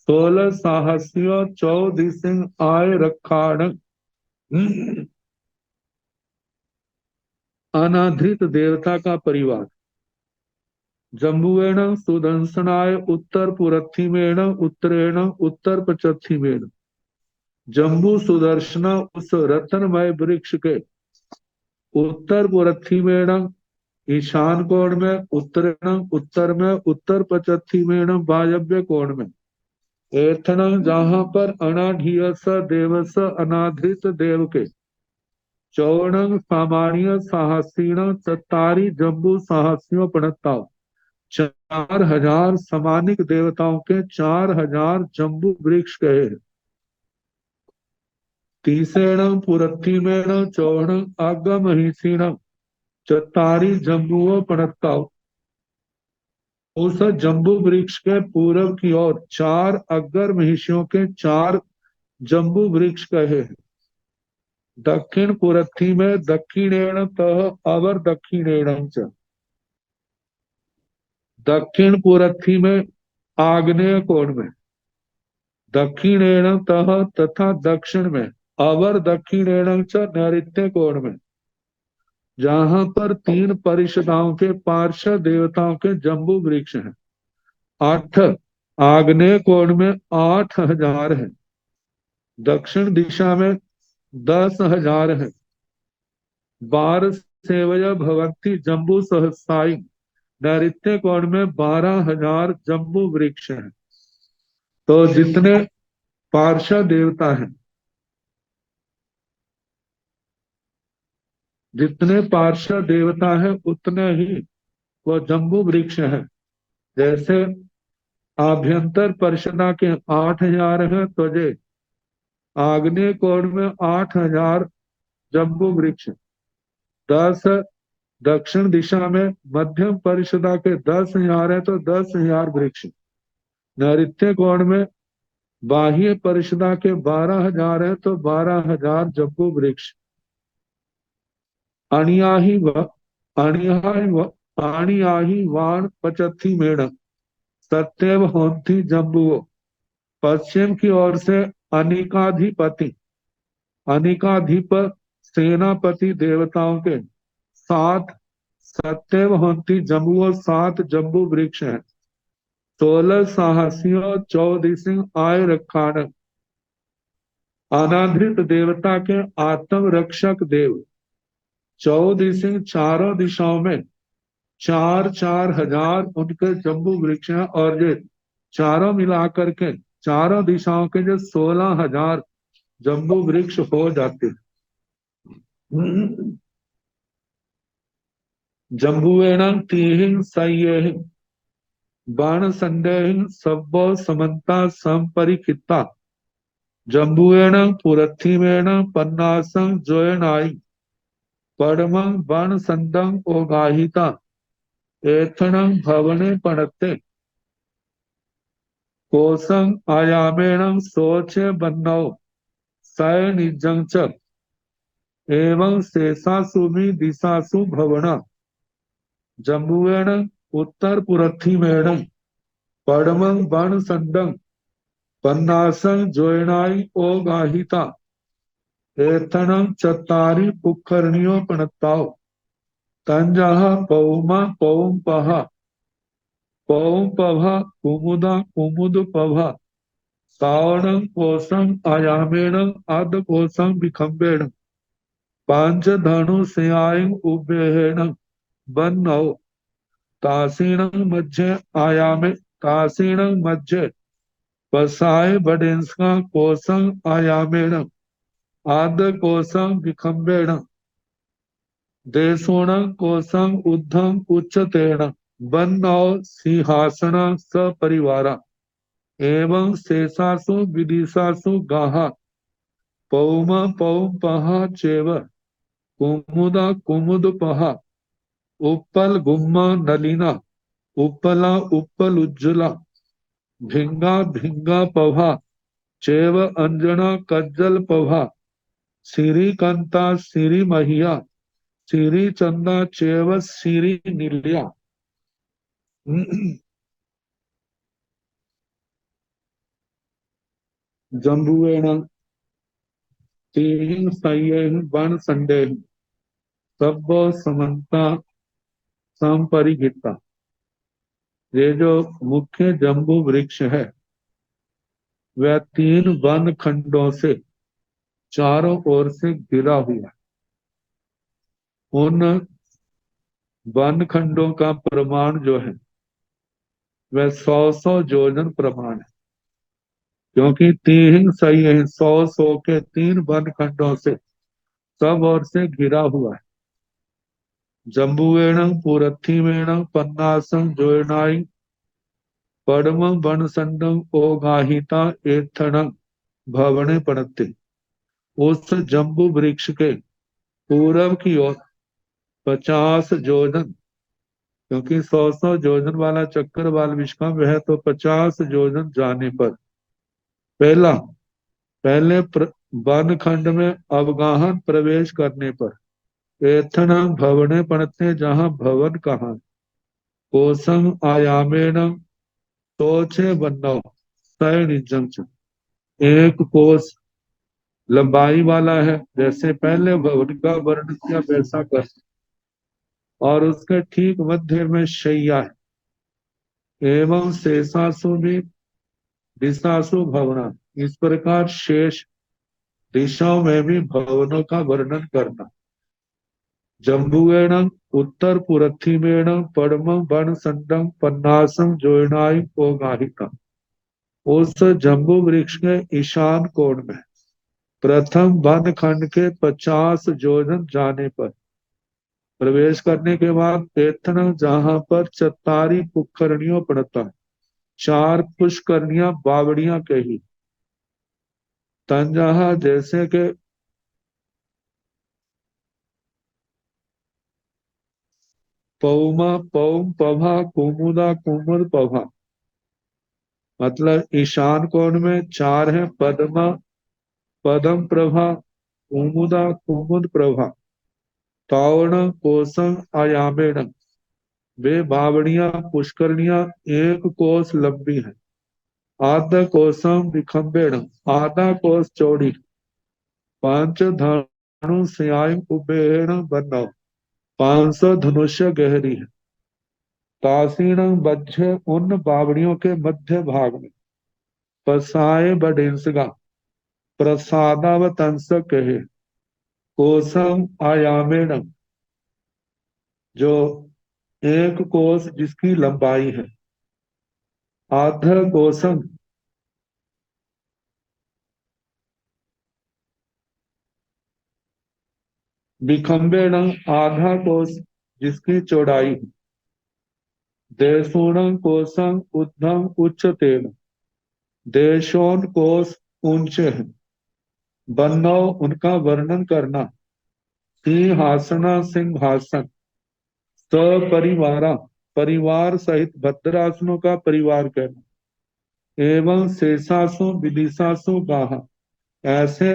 16 साहसियों 14 सिंह आय रखाण। अनाधृत देवता का परिवार। जम्बुएण सुदंसनाय उत्तर पुरथिमेण उत्तरेण उत्तर पचथिमेण। जम्बू सुदर्शन उस रत्नमय वृक्ष के उत्तर पुरथिमेण ईशान कोण में, उत्तरेण उत्तर में, उत्तर पचथिमेण वायव्य कोण में, एथण जहां पर अनाढ़ियस देवस अनाधृत देव के, चौण सामान्य साहसीण चत्तारी जम्बू साहसियों प्रणताओ 4,000 समानिक देवताओं के 4,000 जम्बू वृक्ष कहे। तीसेण पुरथिमेण चौण आगमहिषीण चत्तारी जम्बुओ पणत्ताओ। उस जम्बू वृक्ष के पूर्व की ओर 4 अग्गर महिषियों के 4 जम्बू वृक्ष कहे हैं। दक्षिण पुरथी में दक्षिणेण तह अवर दक्षिणेण च। दक्षिण पुरथी में आग्नेय कोण में, दक्षिणेण तह तथा दक्षिण में, अवर दक्षिणेण च नैऋत्य कोण में, जहां पर 3 परिषदाओं के पार्षद देवताओं के जम्बू वृक्ष हैं। 8 आग्नेय कोण में 8,000 है, दक्षिण दिशा में 10,000 है। बार सेवया भवंती जम्बू सहसाई, नैऋत्य कोण में 12,000 जम्बू वृक्ष हैं। तो जितने पार्षद देवता हैं, जितने पार्षद देवता है उतने ही वो जम्बू वृक्ष है। जैसे आभ्यंतर परिषदा के 8,000 है, तो जे आग्नेय कोण में 8,000 जम्बू वृक्ष। 10 दक्षिण दिशा में मध्यम परिषदा के 10,000 है, तो 10,000 वृक्ष। नैऋत्य कोण में बाह्य परिषदा के 12,000 है, तो 12,000 जम्बू वृक्ष। अणियाही व अणियाही व अणियाही वाण पचथी मेढ़, सत्यव होंथी जम्बुओ। पश्चिम की ओर से अनिकाधिपति, अनिकाधिप सेनापति देवताओं के 7 सत्यव होंती जम्बुओ, 7 जम्बू वृक्ष हैं। 16 साहसियों 14 सिंह आय रखान, अनाधृत देवता के आत्म रक्षक देव। 14 सिंह चारों दिशाओं में 4,4 हजार उनके जम्बू वृक्ष हैं, और ये चारों मिलाकर के चारों दिशाओं के जो 16,000 जम्बू वृक्ष हो जाते हैं। जम्बुएण तीहिं सह्येहि बाण संदेहिं सब्बो समन्ता संपरिखिता, जम्बुएण पुरथिमेण पन्नासं जोयनाई, पद्मं बाण संदं ओगाहिता, एथणं भवने पणते, कोसं आयामेण सोचे बन्नौ, सय निजं च, एवं शेषासु दिशासु भवना। जम्बुएण उत्तर पुरथिमेण पद्मं बाण संदं पन्नासं जोयनाई ओगाहिता, एथणं चत्तारि पुक्कर्णियो पणत्ताओ, तंजः पौमा पौंपः पौंपभा कुमुदा कुमुदपभा, सावणं कोसं आयामेण आद्यकोसं विखम्बेण, पांचधनु सेयायं उभयेण बन्नौ, तासीणं मध्ये आयामे तासीणं मध्ये पसाय बडेंस्का कोसं आयामेण आद्यकोसं विखम्बेण, देशोणं कोसं ऊर्ध्वं उच्चतेन बन्नौ सिंहासना सपरिवारा, एवं शेषासु विदिशासु गाः, पौम पौंपः चैव कुमुदा कुमुदपः, उत्पल गुम्मा नलिना, उत्पला उत्पल उज्ज्वला, भिंगा भिंगा पभा चैव अंजना कज्जल पभा, श्रीकांता श्री महिया, श्री चंदा चैव श्री नील्या। जम्बुएण तीहिं सह्येहि बन संडेहि, सब्बो समन्ता संपरिगिता। ये जो मुख्य जम्बू वृक्ष है वह 3 वन खंडों से चारों ओर से घिरा हुआ है। उन वन खंडों का प्रमाण जो है वह 100-100 जोजन प्रमाण है, क्योंकि तीन सही है, 100-100 के 3 वन खंडों से सब ओर से घिरा हुआ है। जम्बुएण पुरथिमेण पन्नासं जोयनाई, पद्म वन संडं ओगाहिता, एथणं भवने पड़ते। उस जम्बू वृक्ष के पूरब की ओर 50 जोजन, क्योंकि 100-100 जोजन वाला चक्कर वाल विश्वकर्म है, तो 50 जोजन जाने पर पहले वन खंड में अवगाहन प्रवेश करने पर एथन भवने पड़ते, जहां भवन कहा, कोसम आयामेन सोचे बन्नौ सय निजं च, एक कोस लंबाई वाला है, जैसे पहले भवन का वर्णन किया वैसा कर, और उसके ठीक मध्य में शैया है। एवं शेषासु भी दिशासु भवना, इस प्रकार शेष दिशाओं में भी भवनों का वर्णन करना। जम्बुएण उत्तर पुरथिमेण पद्म वन संडम पन्नासम जोयनाई ओगाहिका। उस जम्बू वृक्ष के ईशान कोण में प्रथम वन खंड के 50 योजन जाने पर प्रवेश करने के बाद एथन जहां पर चतारी पुष्करणियों पड़ता है, 4 पुष्करणियां बावड़ियां कही। तंजहा जैसे के पौमा पौम पभा कुमुदा कुमुद पभा, मतलब ईशान कोण में 4 है, पद्मा पदम प्रभा कुमुदा कुमुद प्रभा तावण कोसम आयामेण। वे बावड़ियां पुष्करणियां 1 कोस लंबी है। आधा कोसम विखंबेण, आधा कोस चौड़ी। पांच धनु स्याम उबेण बन्नौ, 500 धनुष्य गहरी है। तासीण बज्झ, उन बावड़ियों के मध्य भाग में पसाए बडिंसगा प्रसादावतंस कहे। कोसम आयामेण, जो 1 कोस जिसकी लंबाई है। आधर कोसम विखंबेण, आधा कोस जिसकी चौड़ाई है। देशूण कोसम उद्धम उच्चतेन, देशोन कोस ऊंचे हैं। बन्नौ, उनका वर्णन करना। सिंहासना सिंहासन, सपरिवारा, परिवार सहित भद्रासनों का परिवार कहना। एवं शेषासु विदिशासु गाहा, ऐसे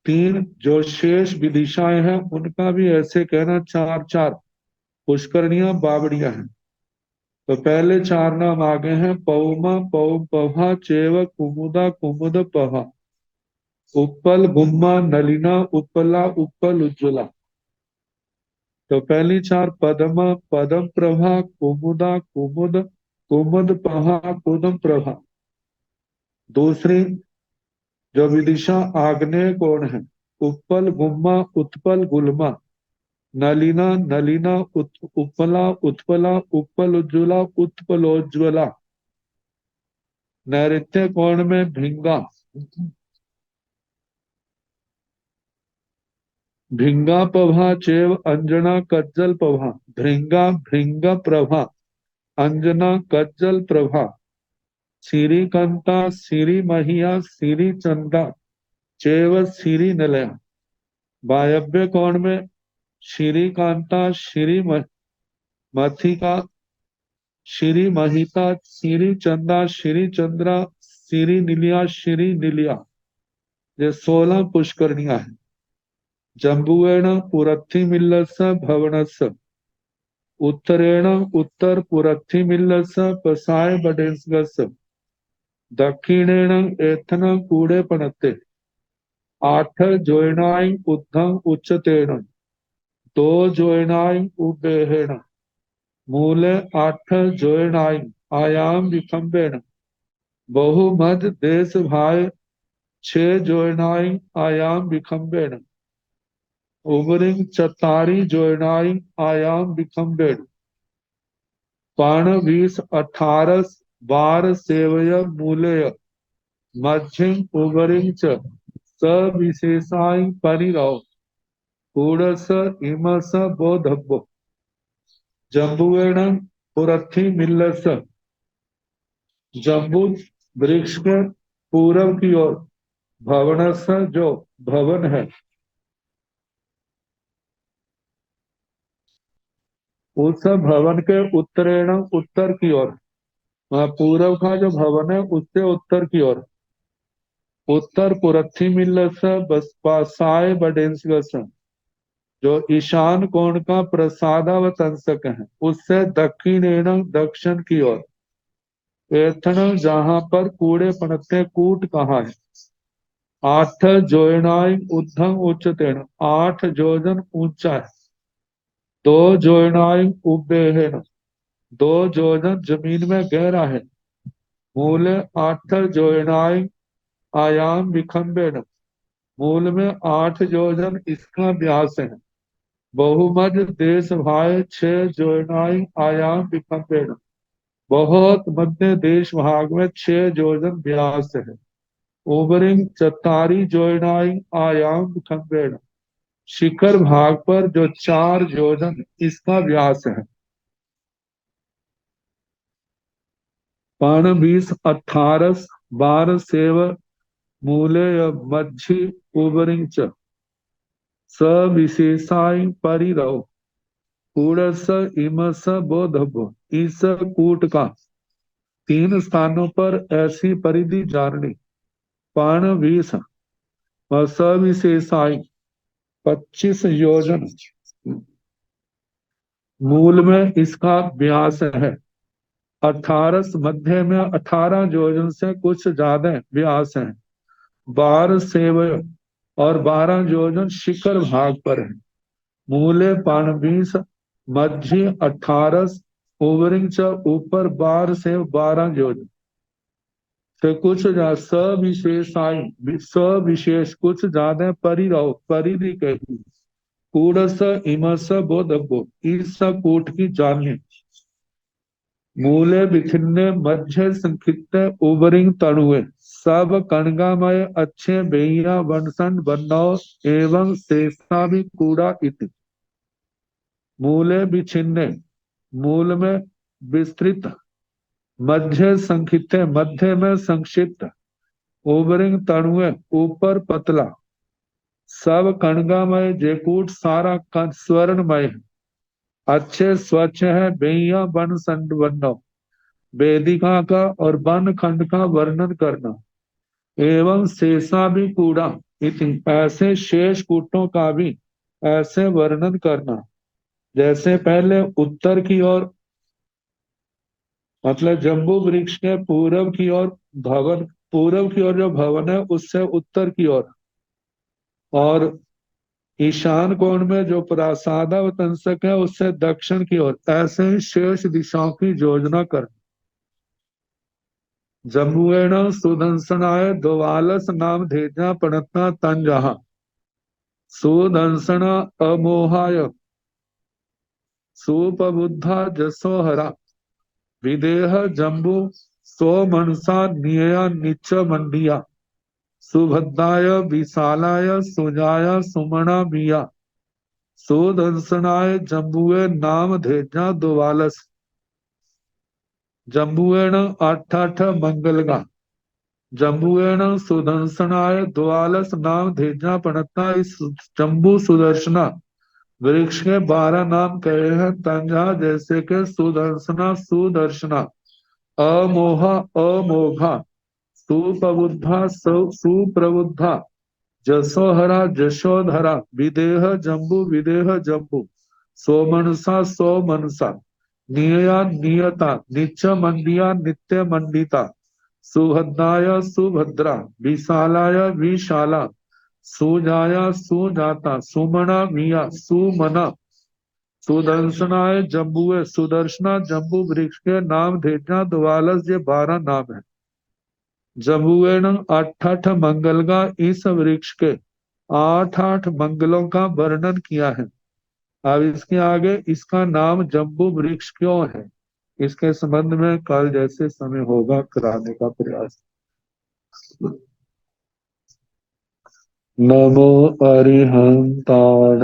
3 जो शेष विदिशाएं हैं उनका भी ऐसे कहना। 4 पुष्करणियां बावड़ियां हैं। तो पहले 4 नाम आगे हैं। पौमा पौ पभा चेव कुमुदा कुमुद पभा, उपल गुम्मा नलिना उपला उपल उज्ज्वला। तो पहली 4 पद्म पदम प्रभा कुमुदा कुमुद कुमुद पहा कुदम प्रभा। दूसरी जो विदिशा आग्नेय कोण है, उत्पल गुम्मा उत्पल गुल्मा, नलिना नलिना उत्पला उत्पला उत्पल उज्ज्वला उत्पलोज्ज्वला। नैऋत्य कोण में भिंगा भिंगा प्रभा चेव अंजना कज्जल प्रभा, भृंगा भृंग प्रभा अंजना कज्जल प्रभा। श्रीकंता श्री महिया श्री चंदा चेव श्री निलया। वायव्य कोण में श्रीकांता श्री मथिका श्री महिता श्री चंदा श्री चंद्रा श्री निलिया श्री निलिया। ये 16 पुष्करणियां हैं। जम्बुएण पुरथिमिल्लस भवनस, उत्तरेण उत्तर पुरथिमिल्लस पसाय बडेस्गस, दक्षिणेण एथन कूड़े पणते। 8 जोयनाई उद्धम उच्चतेन, 2 जोयनाई उबेहेण। मूले 8 जोयनाई आयाम विखंबेण, बहुमध देश भाय 6 जोयनाई आयाम विखंबेण। उबरिंग चतारी जोयनाई आयाम विखंबेण। पाण 20 18 बार सेवय मूलेय मध्यम उबरिंग च सविशेषाई परिरव कूड़स इमस बोधब्बो। जम्बुएण पुरथी मिल्लस, जम्बू वृक्ष के पूर्व की ओर भवनस, जो भवन है, उस भवन के उत्तरेण उत्तर की ओर, पूर्व का जो भवन है उससे उत्तर की ओर। उत्तर पुरथी मिल्लस बसाय बडेंसगस, जो ईशान कोण का प्रसादावतंसक है, उससे दक्षिणेण दक्षिण की ओर। एथन जहां पर कूड़े पनकते कूट कहा है। 8 जोयनाई उद्धम उच्चतेन, 8 जोजन ऊंचा है। 2 जोयनाई उबेहेन, 2 जोजन जमीन में गहरा है। मूले 8 जोयनाई आयाम विखंबेन, मूल में 8 योजन इसका व्यास है। बहुमज देश भाय 6 योजनाई आयाम विखंडेन। बहुत मध्य देश भाग में 6 योजन व्यास है। ओबरिंग चतारी योजनाई आयाम विखंडेन। शिखर भाग पर जो 4 योजन इसका व्यास है। पर्ण 20 18 12 सेव मूले मज्झि उबरिंग च सविशेषाय परिरव कूड़स इमस बोधव। इस कूट का 3 स्थानों पर ऐसी परिधि जाननी। पर्ण 20 और सविशेषाय 25 योजन मूल में इसका व्यास है। 18 मध्य में 18 योजन से कुछ ज्यादा व्यास है। 12 सेवय और 12 योजन शिखर भाग पर है। मूले 20 मध्य 18 ओवरिंग च ऊपर 12 से 12 योजन से कुछ सविशेषाई सविशेष कुछ ज्यादा परिरहो परिधि कही। कूड़स इमस बोधबो इस कूट की जानी। मूले विखिन्ने मध्य संक्षिप्त उबरिंग तणुए सब कणगामय अच्छे बेइया वनसन बन्नौ एवं शेषा भी कूड़ा इति। मूले विछिन्ने मूल में विस्तृत मध्य संक्षिप्त मध्य में संक्षिप्त उबरिंग तणुए ऊपर पतला सब कणगामय जेकूट सारा स्वर्णमय है। अच्छे स्वच्छ है बेइया वन संड बन्नौ वेदिका का और वन खंड का वर्णन करना। एवं शेषा भी कूड़ा इति ऐसे शेष कूटों का भी ऐसे वर्णन करना। जैसे पहले उत्तर की ओर मतलब जम्बू वृक्ष के पूर्व की ओर भवन पूर्व की ओर जो भवन है उससे उत्तर की ओर और ईशान कोण में जो प्रासादावतंसक है उससे दक्षिण की ओर ऐसे ही शेष दिशाओं की योजना कर। जम्बुएण सुदंसनाय द्वालस नाम धेजा पणतना तन जहा सुदंसना अमोहाय सुपबुद्धा जसोहरा विदेह जम्बू सो मनसा नियया निच मंडिया सुभद्राय विशालाय सुजाय सुमना मिया सुदंसनाय जम्बुए नाम धेजा द्वालस। जम्बुएण अठ मंगलगा जम्बुएण सुदर्शनाय द्वालस नाम धेजा पणता। इस जम्बू सुदर्शना वृक्ष के 12 नाम कहे हैं तंजा जैसे के सुदर्शना सुदर्शना अमोहा अमोघा सुप्रबुद्धा सुप्रबुद्धा जसोहरा जशोधरा विदेह जम्बू विदेह जम्बू सोमनसा सोमनसा नियया नियता निच मंडिया नित्य मंडिता सुभद्राय सुभद्रा विशालाय विशाला सुजाया सुजाता सुमना मिया सुमना सुदर्शनाय जम्बुए सुदर्शना जम्बू वृक्ष के नाम धेजा द्वालस ये 12 नाम है। जम्बुएण अठ मंगलगा इस वृक्ष के 8 मंगलों का वर्णन किया है। अब इसके आगे इसका नाम जम्बू वृक्ष क्यों है इसके संबंध में कल जैसे समय होगा कराने का प्रयास। नमो अरिहंताण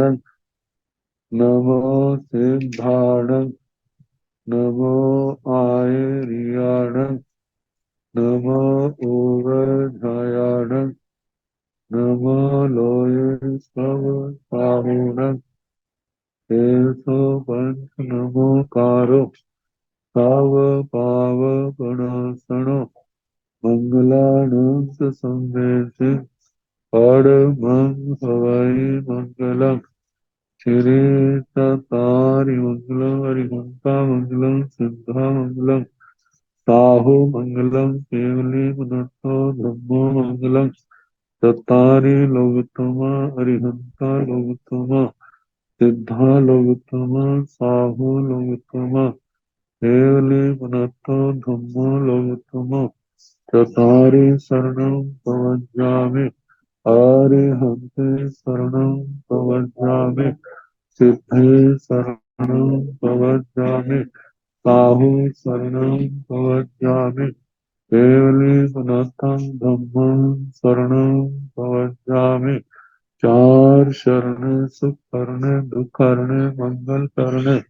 नमो सिद्धाण नमो आयर्याण नमो ओवधायाण नमो लोय सब साहुण तेसो पंच नमो कारो साव पाव गणासनो मंगलानंद संदेश परमं हवै मंगलम श्री तारि मंगलम हरिहंता मंगलम सिद्धा मंगलम साहु मंगलम केवली पुनर्थो ब्रह्मो मंगलम चत्तारि लोकोत्तमा हरिहंता लोकोत्तमा सिद्धा लोकोत्तमा साहु लोकोत्तमा केवली पुनर्थो धम्मो लोकोत्तमा चत्तारि शरणं प्रवज्जामि अरिहन्ते शरणं प्रवज्जामि, सिद्धे शरणं प्रवज्जामि, साहु शरणं प्रवज्जामि, केवलीपदस्थं धम्मं शरणं प्रवज्जामि। चार शरण सुख करने, दुख करने, मंगल करने,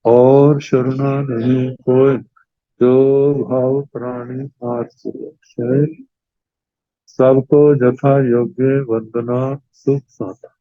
और शरणा नहीं कोई, जो भाव प्राणी आश्रय। सबको जथा योग्य वंदना सुख साथ।